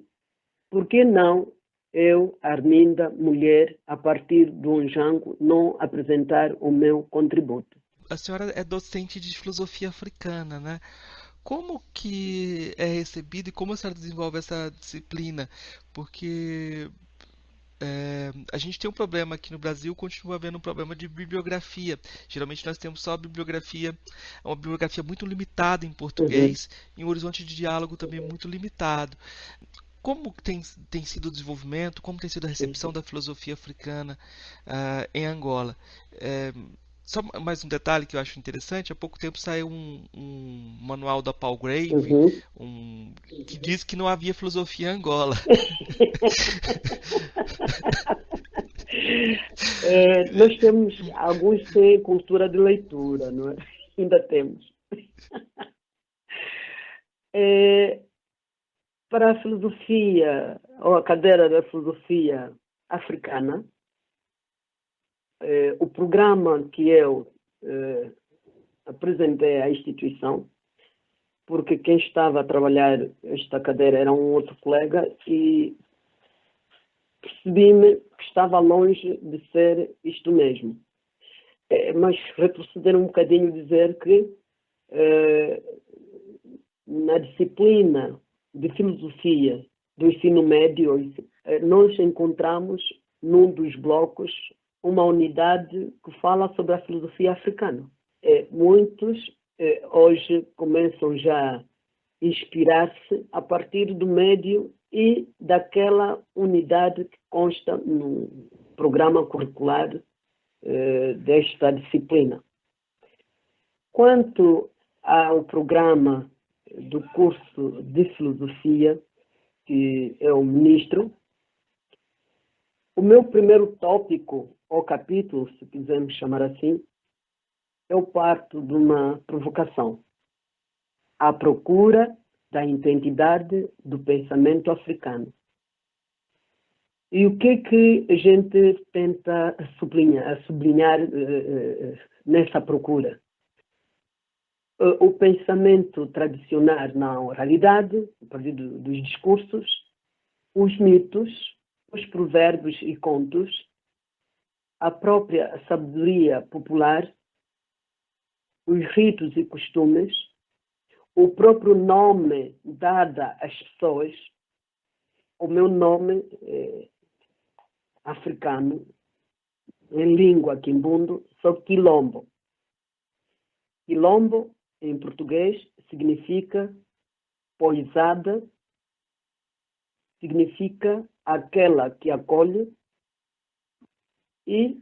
por que não eu, Arminda, mulher, a partir do Onjango, não apresentar o meu contributo? A senhora é docente de filosofia africana, né? Como que é recebido e como a senhora desenvolve essa disciplina? Porque a gente tem um problema aqui no Brasil, continua havendo um problema de bibliografia. Geralmente nós temos só bibliografia, uma bibliografia muito limitada em Uhum. português e um horizonte de diálogo também muito limitado. Como tem sido o desenvolvimento, como tem sido a Sim, recepção sim. da filosofia africana em Angola? É, só mais um detalhe que eu acho interessante, há pouco tempo saiu um manual da Palgrave, Uhum. que diz que não havia filosofia em Angola. Nós temos, alguns têm cultura de leitura, não é? Ainda temos. É, para a filosofia, ou a cadeira da filosofia africana, o programa que eu apresentei à instituição, porque quem estava a trabalhar esta cadeira era um outro colega e percebi-me que estava longe de ser isto mesmo. Mas retroceder um bocadinho e dizer que eh, na disciplina de filosofia do ensino médio, nós encontramos num dos blocos uma unidade que fala sobre a filosofia africana. Muitos hoje começam já a inspirar-se a partir do médio e daquela unidade que consta no programa curricular desta disciplina. Quanto ao programa do curso de filosofia que eu ministro, o meu primeiro tópico, ou capítulo, se quisermos chamar assim, eu parto de uma provocação. À procura da identidade do pensamento africano. E o que a gente tenta sublinhar nessa procura? O pensamento tradicional na oralidade, a partir dos discursos, os mitos, os provérbios e contos, a própria sabedoria popular, os ritos e costumes, o próprio nome dado às pessoas. O meu nome africano, em língua quimbundo, sou Quilombo. Quilombo, em português, significa poisada, significa aquela que acolhe, e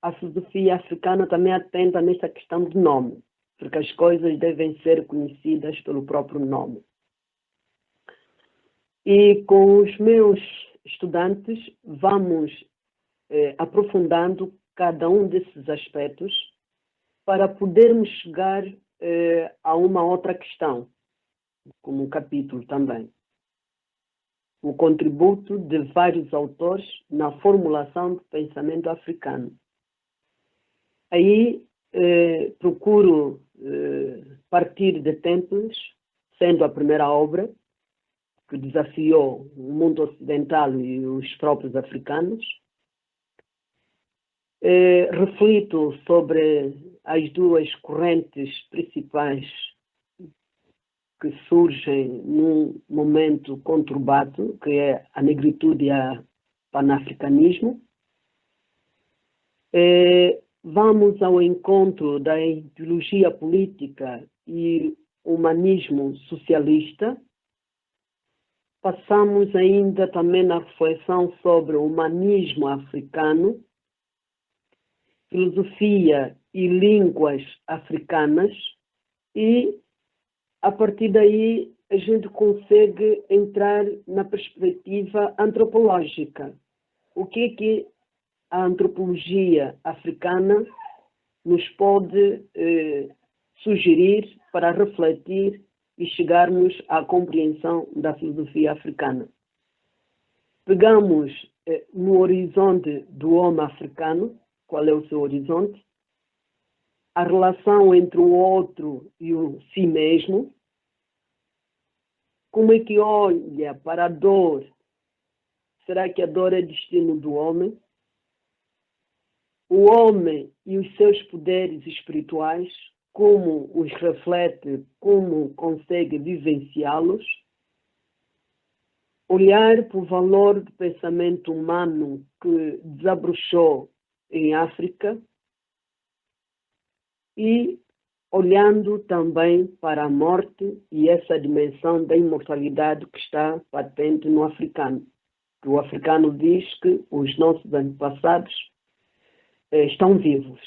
a filosofia africana também atenta nessa questão do nome, porque as coisas devem ser conhecidas pelo próprio nome. E com os meus estudantes vamos aprofundando cada um desses aspectos para podermos chegar a uma outra questão, como um capítulo também. O contributo de vários autores na formulação do pensamento africano. Aí procuro partir de Temples, sendo a primeira obra que desafiou o mundo ocidental e os próprios africanos. Reflito sobre as duas correntes principais que surgem num momento conturbado, que é a negritude e o panafricanismo. Vamos ao encontro da ideologia política e humanismo socialista. Passamos ainda também na reflexão sobre o humanismo africano, filosofia e línguas africanas, e a partir daí a gente consegue entrar na perspectiva antropológica. O que é que a antropologia africana nos pode sugerir para refletir e chegarmos à compreensão da filosofia africana? Pegamos no horizonte do homem africano, qual é o seu horizonte, a relação entre o outro e o si mesmo, como é que olha para a dor? Será que a dor é destino do homem? O homem e os seus poderes espirituais, como os reflete, como consegue vivenciá-los, olhar para o valor do pensamento humano que desabrochou em África e olhando também para a morte e essa dimensão da imortalidade que está patente no africano. O africano diz que os nossos antepassados estão vivos,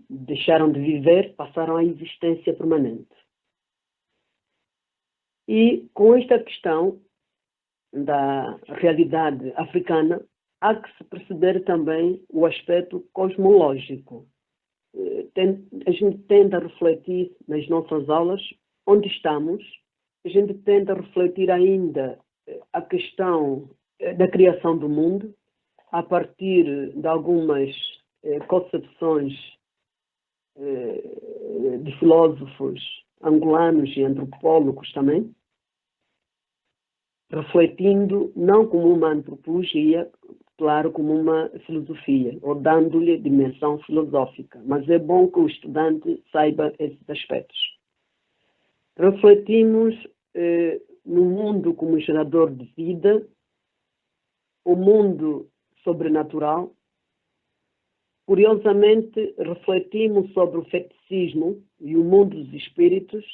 deixaram de viver, passaram à existência permanente. E com esta questão da realidade africana, há que se perceber também o aspecto cosmológico. A gente tenta refletir nas nossas aulas onde estamos, a gente tenta refletir ainda a questão da criação do mundo a partir de algumas concepções de filósofos angolanos e antropólogos também, refletindo não como uma antropologia, claro, como uma filosofia, ou dando-lhe dimensão filosófica. Mas é bom que o estudante saiba esses aspectos. Refletimos no mundo como gerador de vida, o mundo sobrenatural. Curiosamente, refletimos sobre o feticismo e o mundo dos espíritos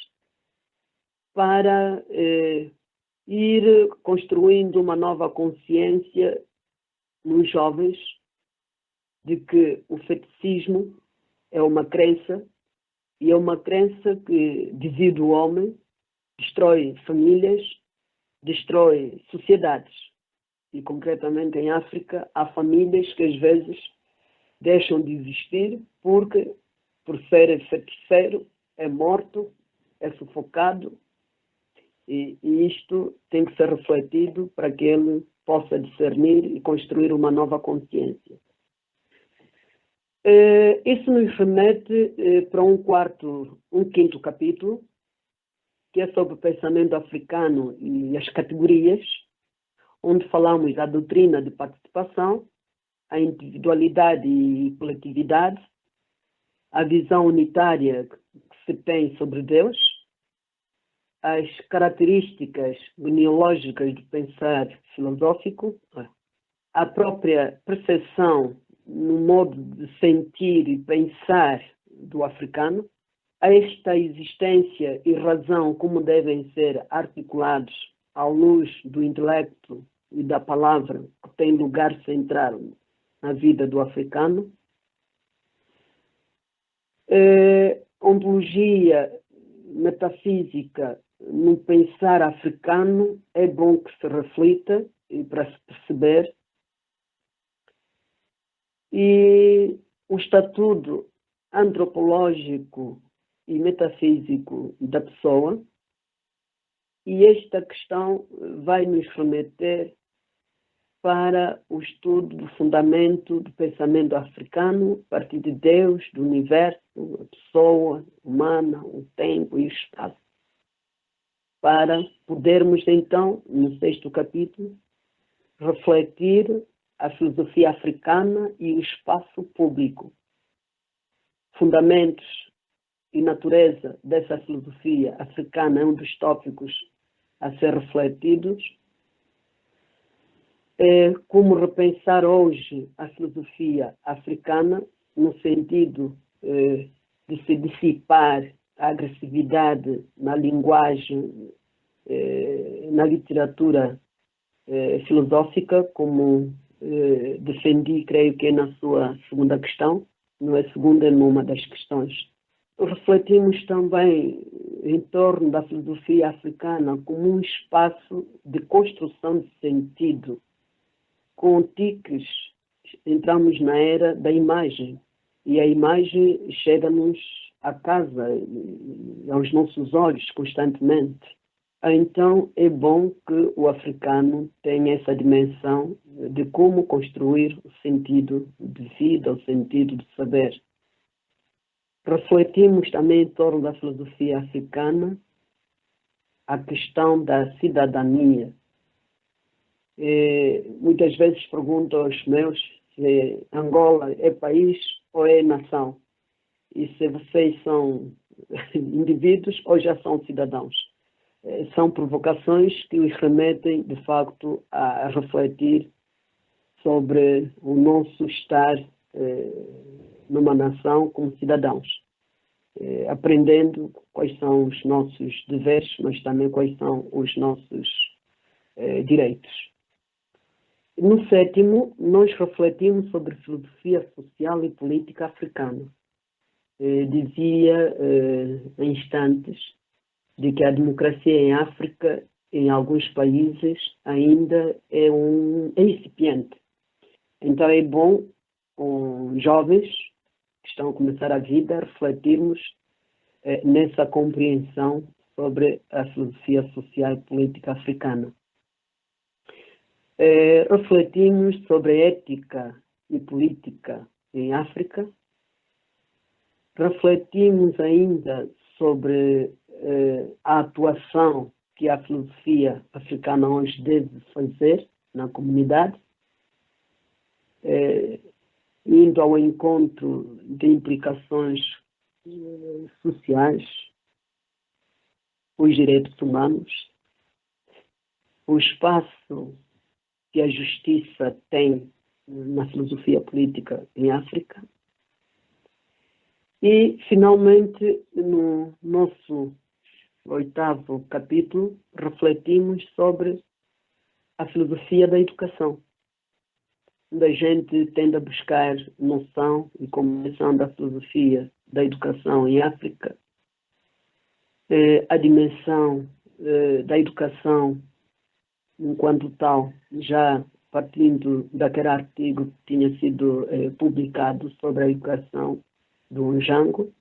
para ir construindo uma nova consciência nos jovens de que o feticismo é uma crença e é uma crença que divide o homem, destrói famílias, destrói sociedades. E concretamente em África há famílias que às vezes deixam de existir porque, por ser feiticeiro, é morto, é sufocado. E isto tem que ser refletido para que ele possa discernir e construir uma nova consciência. Isso nos remete para um quinto capítulo, que é sobre o pensamento africano e as categorias, onde falamos da doutrina de participação, a individualidade e coletividade, a visão unitária que se tem sobre Deus, as características genealógicas do pensar filosófico, a própria percepção no modo de sentir e pensar do africano, esta existência e razão como devem ser articulados à luz do intelecto e da palavra que tem lugar central na vida do africano, ontologia metafísica no pensar africano é bom que se reflita e para se perceber. E o estatuto antropológico e metafísico da pessoa. E esta questão vai nos remeter para o estudo do fundamento do pensamento africano, a partir de Deus, do universo, a pessoa humana, o tempo e o espaço. Para podermos, então, no sexto capítulo, refletir a filosofia africana e o espaço público. Fundamentos e natureza dessa filosofia africana é um dos tópicos a ser refletidos. Como repensar hoje a filosofia africana no sentido de se dissipar a agressividade na linguagem, na literatura filosófica, como defendi, creio que é na sua segunda questão, não é segunda, numa das questões. Refletimos também em torno da filosofia africana como um espaço de construção de sentido. Com tiques, entramos na era da imagem, e a imagem chega-nos à casa, aos nossos olhos constantemente. Então é bom que o africano tenha essa dimensão de como construir o sentido de vida, o sentido de saber. Refletimos também em torno da filosofia africana a questão da cidadania. Muitas vezes pergunto aos meus se Angola é país ou é nação. E se vocês são indivíduos ou já são cidadãos. São provocações que os remetem, de facto, a refletir sobre o nosso estar numa nação como cidadãos, aprendendo quais são os nossos deveres, mas também quais são os nossos direitos. No sétimo, nós refletimos sobre filosofia social e política africana. Dizia em instantes de que a democracia em África, em alguns países, ainda é incipiente. Então é bom, com jovens que estão a começar a vida, refletirmos nessa compreensão sobre a filosofia social e política africana. Refletimos sobre a ética e política em África. Refletimos ainda sobre a atuação que a filosofia africana hoje deve fazer na comunidade, indo ao encontro de implicações sociais, os direitos humanos, o espaço que a justiça tem na filosofia política em África. E, finalmente, no nosso 8º capítulo, refletimos sobre a filosofia da educação, onde a gente tende a buscar noção e compreensão da filosofia da educação em África, a dimensão da educação enquanto tal, já partindo daquele artigo que tinha sido publicado sobre a educação do Onjango.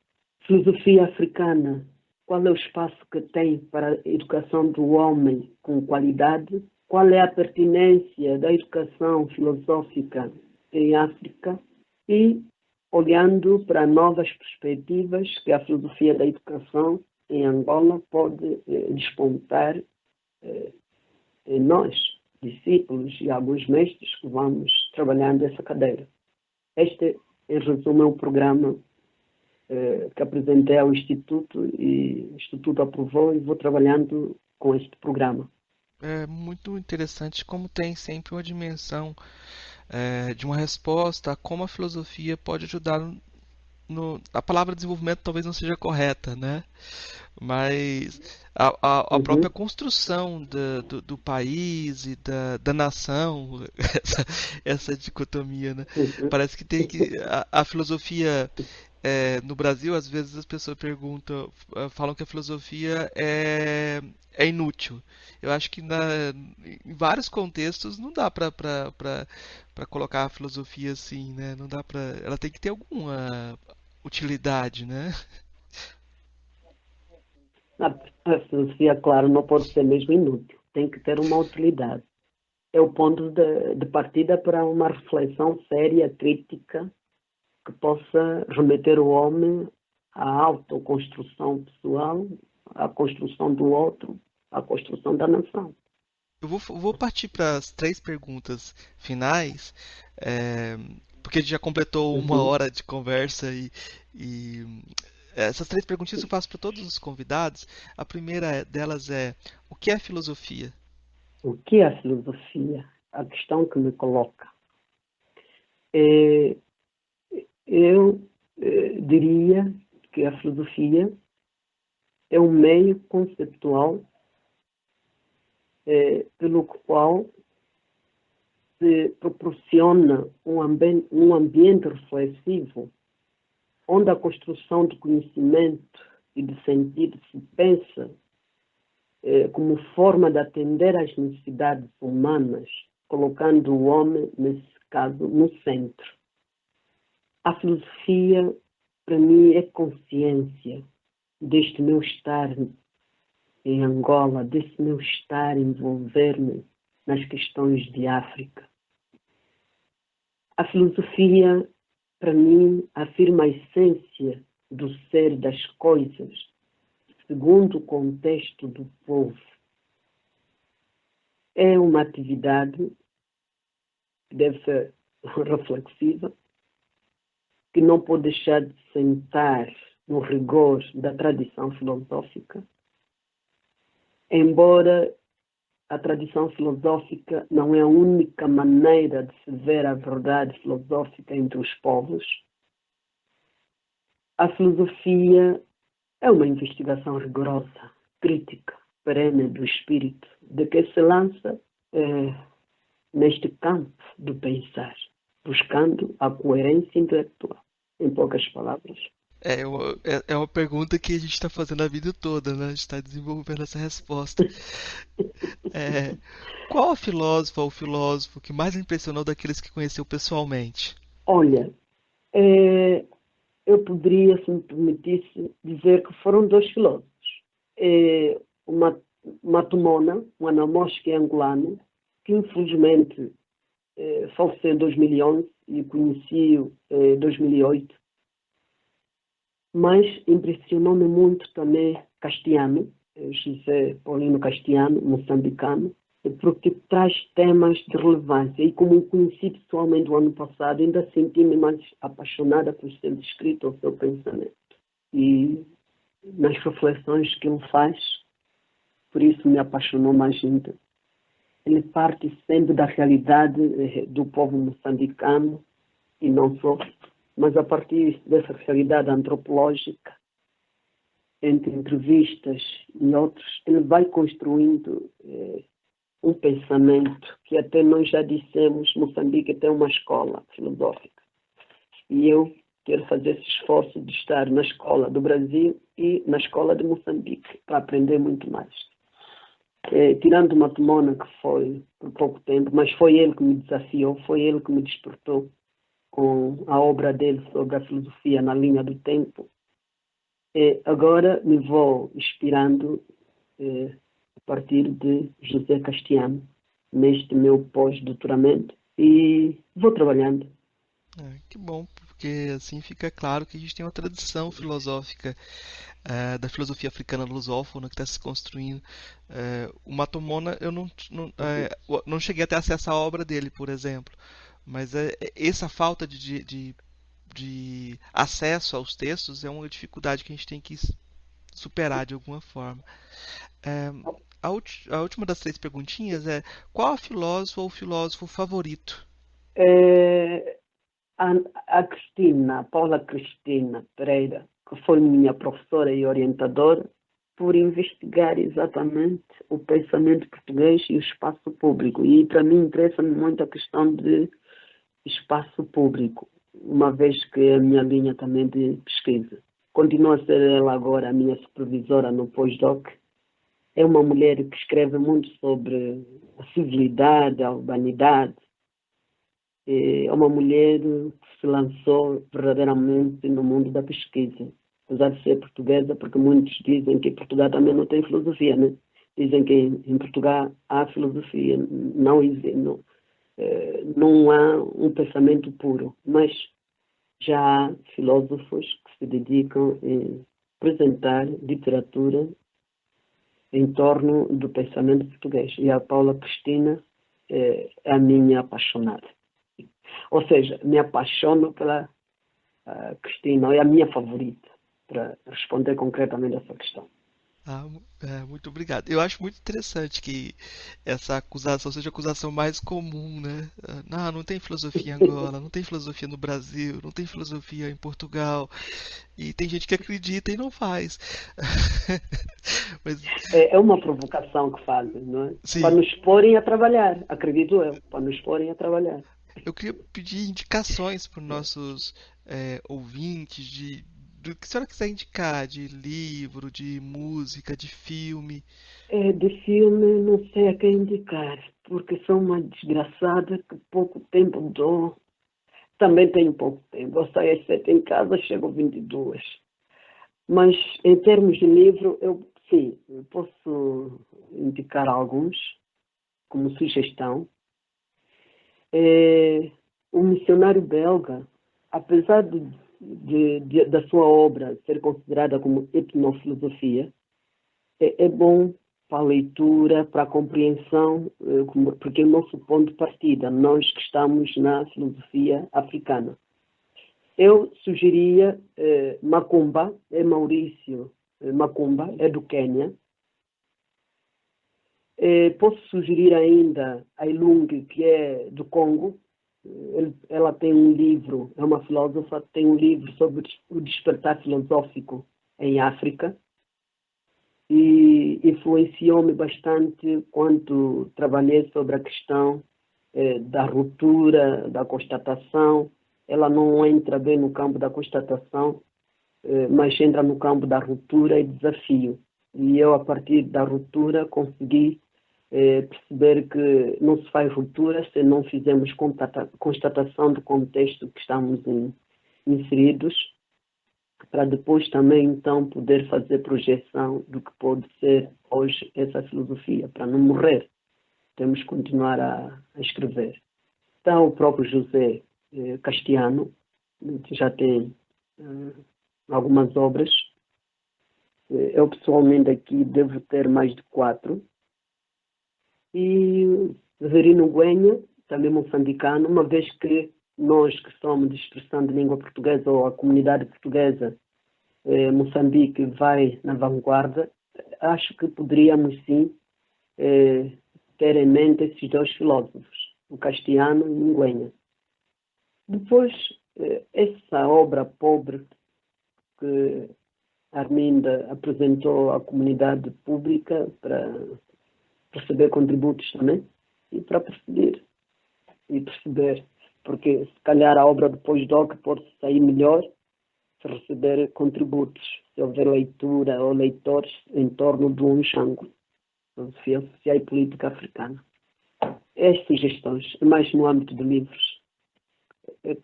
Filosofia africana, qual é o espaço que tem para a educação do homem com qualidade? Qual é a pertinência da educação filosófica em África? E olhando para novas perspectivas que a filosofia da educação em Angola pode despontar em nós, discípulos e alguns mestres que vamos trabalhando essa cadeira. Este, em resumo, é um programa que apresentei ao Instituto e o Instituto aprovou e vou trabalhando com este programa. É muito interessante como tem sempre uma dimensão de uma resposta a como a filosofia pode ajudar a palavra desenvolvimento talvez não seja correta, né? Mas a própria construção do país e da nação, essa dicotomia, né? Parece que tem que a filosofia no Brasil, às vezes as pessoas perguntam, falam que a filosofia é inútil. Eu acho que em vários contextos não dá para colocar a filosofia assim, né? Não dá para, ela tem que ter alguma utilidade, né? A filosofia, claro, não pode ser mesmo inútil. Tem que ter uma utilidade. É o ponto de partida para uma reflexão séria, crítica, que possa remeter o homem à autoconstrução pessoal, à construção do outro, à construção da nação. Eu vou partir para as 3 perguntas finais, porque a gente já completou 1 hora de conversa e essas 3 perguntinhas eu faço para todos os convidados. A primeira delas é: o que é filosofia? O que é a filosofia? A questão que me coloca. Eu diria que a filosofia é um meio conceptual pelo qual se proporciona um ambiente reflexivo onde a construção de conhecimento e de sentido se pensa como forma de atender às necessidades humanas, colocando o homem, nesse caso, no centro. A filosofia, para mim, é consciência deste meu estar em Angola, desse meu estar envolver-me nas questões de África. A filosofia, para mim, afirma a essência do ser das coisas, segundo o contexto do povo. É uma atividade que deve ser reflexiva, que não pode deixar de sentar no rigor da tradição filosófica, embora a tradição filosófica não é a única maneira de se ver a verdade filosófica entre os povos. A filosofia é uma investigação rigorosa, crítica, perene do espírito, de que se lança neste campo do pensar, buscando a coerência intelectual. Em poucas palavras. É uma pergunta que a gente está fazendo a vida toda, né? A gente está desenvolvendo essa resposta. Qual a filósofa ou filósofo que mais lhe impressionou daqueles que conheceu pessoalmente? Olha, eu poderia, se me permitisse, dizer que foram dois filósofos. Uma Matumona, um anamoski angolano, que infelizmente faleceu em 2011 e conheci-o em 2008. Mas impressionou-me muito também Castiano, José Paulino Castiano, moçambicano, porque traz temas de relevância. E como o conheci pessoalmente o ano passado, ainda senti-me mais apaixonada por ser descrito o seu pensamento. E nas reflexões que ele faz, por isso me apaixonou mais ainda. Ele parte sempre da realidade do povo moçambicano, e não só, mas a partir dessa realidade antropológica, entre entrevistas e outros, ele vai construindo um pensamento que até nós já dissemos, Moçambique tem uma escola filosófica. E eu quero fazer esse esforço de estar na escola do Brasil e na escola de Moçambique, para aprender muito mais. Tirando Matumona, que foi por pouco tempo, mas foi ele que me desafiou, foi ele que me despertou com a obra dele sobre a filosofia na linha do tempo. Agora me vou inspirando a partir de José Castiano, neste meu pós-doutoramento, e vou trabalhando. Que bom, porque assim fica claro que a gente tem uma tradição filosófica da filosofia africana lusófona que está se construindo. O Matomona, eu não cheguei a ter acesso à obra dele, por exemplo, mas essa falta de acesso aos textos é uma dificuldade que a gente tem que superar de alguma forma. A última das três perguntinhas é: qual a filósofa ou filósofo favorito? A Cristina, Paula Cristina Pereira, que foi minha professora e orientadora, por investigar exatamente o pensamento português e o espaço público. E para mim interessa-me muito a questão de espaço público, uma vez que é a minha linha também de pesquisa. Continua a ser ela agora a minha supervisora no pós-doc. É uma mulher que escreve muito sobre a civilidade, a urbanidade. É uma mulher que se lançou verdadeiramente no mundo da pesquisa, apesar de ser portuguesa, porque muitos dizem que Portugal também não tem filosofia, né? Dizem que em Portugal há filosofia, não há um pensamento puro, mas já há filósofos que se dedicam a apresentar literatura em torno do pensamento português. E a Paula Cristina é a minha apaixonada. Ou seja, me apaixono pela Cristina, é a minha favorita, para responder concretamente a essa questão. Muito obrigado. Eu acho muito interessante que essa acusação seja a acusação mais comum, né? Não tem filosofia em Angola, não tem filosofia no Brasil, não tem filosofia em Portugal. E tem gente que acredita e não faz. Mas... É uma provocação que fazem, não é? Sim. Para nos porem a trabalhar, acredito eu, para nos porem a trabalhar. Eu queria pedir indicações para os nossos ouvintes do que a senhora quiser indicar, de livro, de música, de filme. De filme não sei a quem indicar, porque sou uma desgraçada que pouco tempo dou. Também tenho pouco tempo. Eu saio às 7 em casa, chego às 22. Mas em termos de livro, eu posso indicar alguns como sugestão. O missionário belga, apesar da sua obra ser considerada como etnofilosofia, é bom para a leitura, para a compreensão, porque é o nosso ponto de partida, nós que estamos na filosofia africana. Eu sugeriria Macumba, é Maurício Macumba, é do Quênia. Posso sugerir ainda a Ilung, que é do Congo. Ela tem um livro, é uma filósofa, tem um livro sobre o despertar filosófico em África e influenciou-me bastante quando trabalhei sobre a questão da ruptura, da constatação. Ela não entra bem no campo da constatação, mas entra no campo da ruptura e desafio. E eu, a partir da ruptura, consegui perceber que não se faz ruptura se não fizermos constatação do contexto que estamos inseridos, para depois também, então, poder fazer projeção do que pode ser hoje essa filosofia, para não morrer. Temos que continuar a escrever. Então, o próprio José Castiano já tem algumas obras. Eu, pessoalmente, aqui devo ter mais de 4. E Severino Guenha, também moçambicano, uma vez que nós que somos de expressão de língua portuguesa ou a comunidade portuguesa, Moçambique vai na vanguarda, acho que poderíamos sim ter em mente esses 2 filósofos, o Castiano e o Nguenha. Depois, essa obra pobre que Arminda apresentou à comunidade pública para receber contributos também e para perceber, porque se calhar a obra depois doc pode sair melhor se receber contributos, se houver leitura ou leitores em torno de um Xango, filosofia social e política africana. As sugestões, mais no âmbito de livros.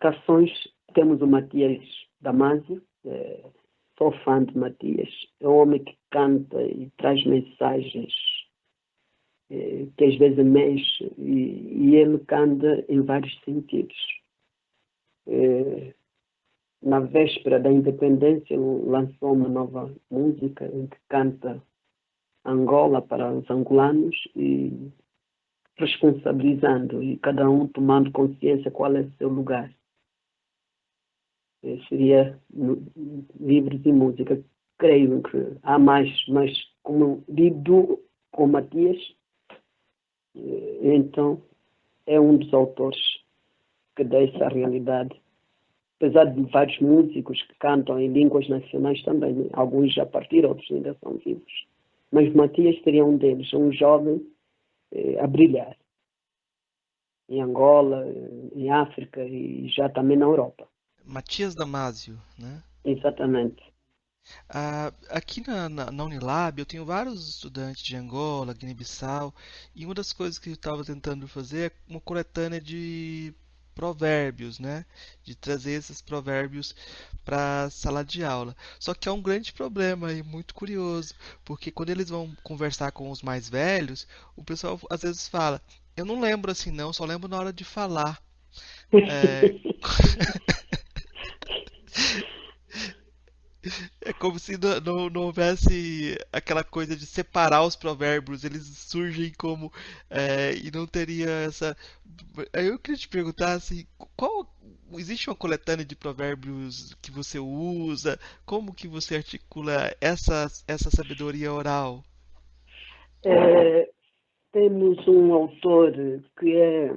Canções, temos o Matias Damasio, sou fã de Matias, é um homem que canta e traz mensagens que às vezes mexe, e ele canta em vários sentidos. Na véspera da independência, lançou uma nova música em que canta Angola para os angolanos e responsabilizando, e cada um tomando consciência qual é o seu lugar. Seria livros e música. Creio que há mais, mas como lido com Matias, então é um dos autores que dá essa realidade. Apesar de vários músicos que cantam em línguas nacionais também, né? Alguns já partiram, outros ainda são vivos. Mas Matias seria um deles, um jovem a brilhar em Angola, em África e já também na Europa. Matias Damasio, né? Exatamente. Aqui na Unilab eu tenho vários estudantes de Angola, Guiné-Bissau, e uma das coisas que eu estava tentando fazer é uma coletânea de provérbios, né? De trazer esses provérbios para a sala de aula. Só que há um grande problema e muito curioso, porque quando eles vão conversar com os mais velhos, o pessoal às vezes fala: eu não lembro assim não, só lembro na hora de falar. É, É como se não houvesse aquela coisa de separar os provérbios, eles surgem como e não teria essa. Aí eu queria te perguntar assim, qual existe uma coletânea de provérbios que você usa? Como que você articula essa sabedoria oral? Temos um autor que é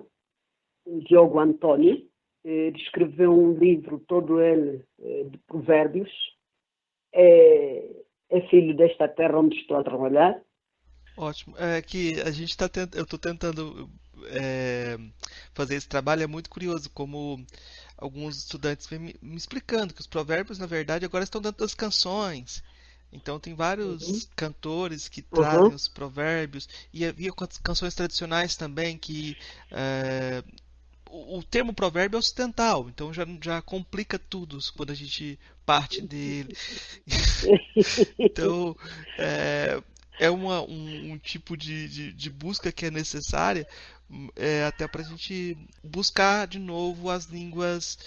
Diogo António, ele escreveu um livro, todo ele de provérbios. É filho desta terra onde estou a trabalhar. Ótimo. É que a gente tá eu estou tentando fazer esse trabalho, é muito curioso como alguns estudantes vêm me explicando que os provérbios, na verdade, agora estão dentro das canções. Então tem Uhum. vários cantores que trazem Uhum. os provérbios e havia canções tradicionais também que o termo provérbio é ocidental, então já complica tudo quando a gente parte dele. Então, é, é um tipo de busca que é necessária até para a gente buscar de novo as línguas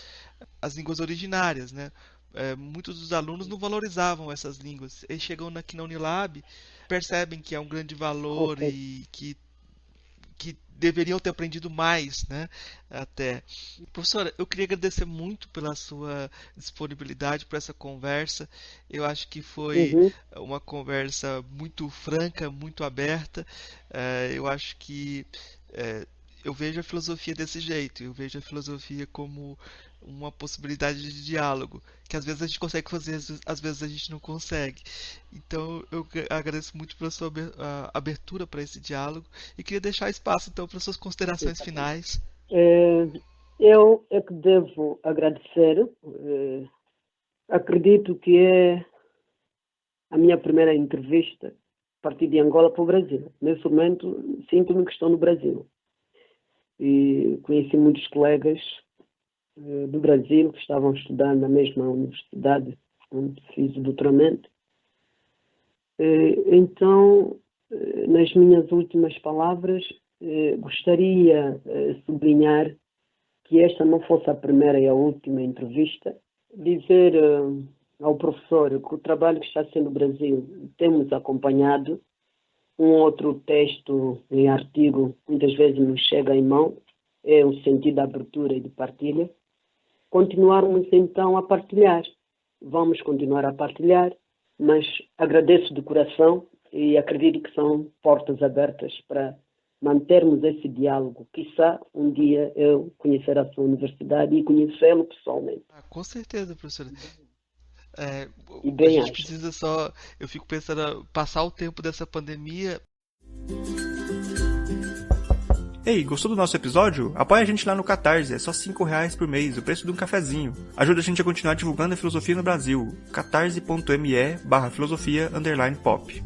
originárias, né? Muitos dos alunos não valorizavam essas línguas. Eles chegam aqui na Unilab, percebem que é um grande valor Ok. e que que deveriam ter aprendido mais, né? Até. Professora, eu queria agradecer muito pela sua disponibilidade para essa conversa. Eu acho que foi uma conversa muito franca, muito aberta. Eu acho que eu vejo a filosofia desse jeito. Eu vejo a filosofia como uma possibilidade de diálogo, que às vezes a gente consegue fazer, às vezes a gente não consegue. Então eu agradeço muito pela sua abertura para esse diálogo e queria deixar espaço então para suas considerações finais. Eu é que devo agradecer. Acredito que é a minha primeira entrevista a partir de Angola para o Brasil. Nesse momento sinto-me que estou no Brasil. E conheci muitos colegas do Brasil que estavam estudando na mesma universidade onde fiz o doutoramento. Então, nas minhas últimas palavras, gostaria de sublinhar que esta não fosse a primeira e a última entrevista. Dizer ao professor que o trabalho que está sendo no Brasil temos acompanhado. Um outro texto em artigo muitas vezes nos chega em mão, é o sentido de abertura e de partilha. Continuarmos então a partilhar. Vamos continuar a partilhar, mas agradeço de coração e acredito que são portas abertas para mantermos esse diálogo. Quizá um dia eu conhecer a sua universidade e conhecê-lo pessoalmente. Com certeza, professora. E bem, a gente precisa só, eu fico pensando, passar o tempo dessa pandemia. Ei, gostou do nosso episódio? Apoia a gente lá no Catarse, é só R$5 por mês, o preço de um cafezinho. Ajuda a gente a continuar divulgando a filosofia no Brasil. catarse.me/filosofia_pop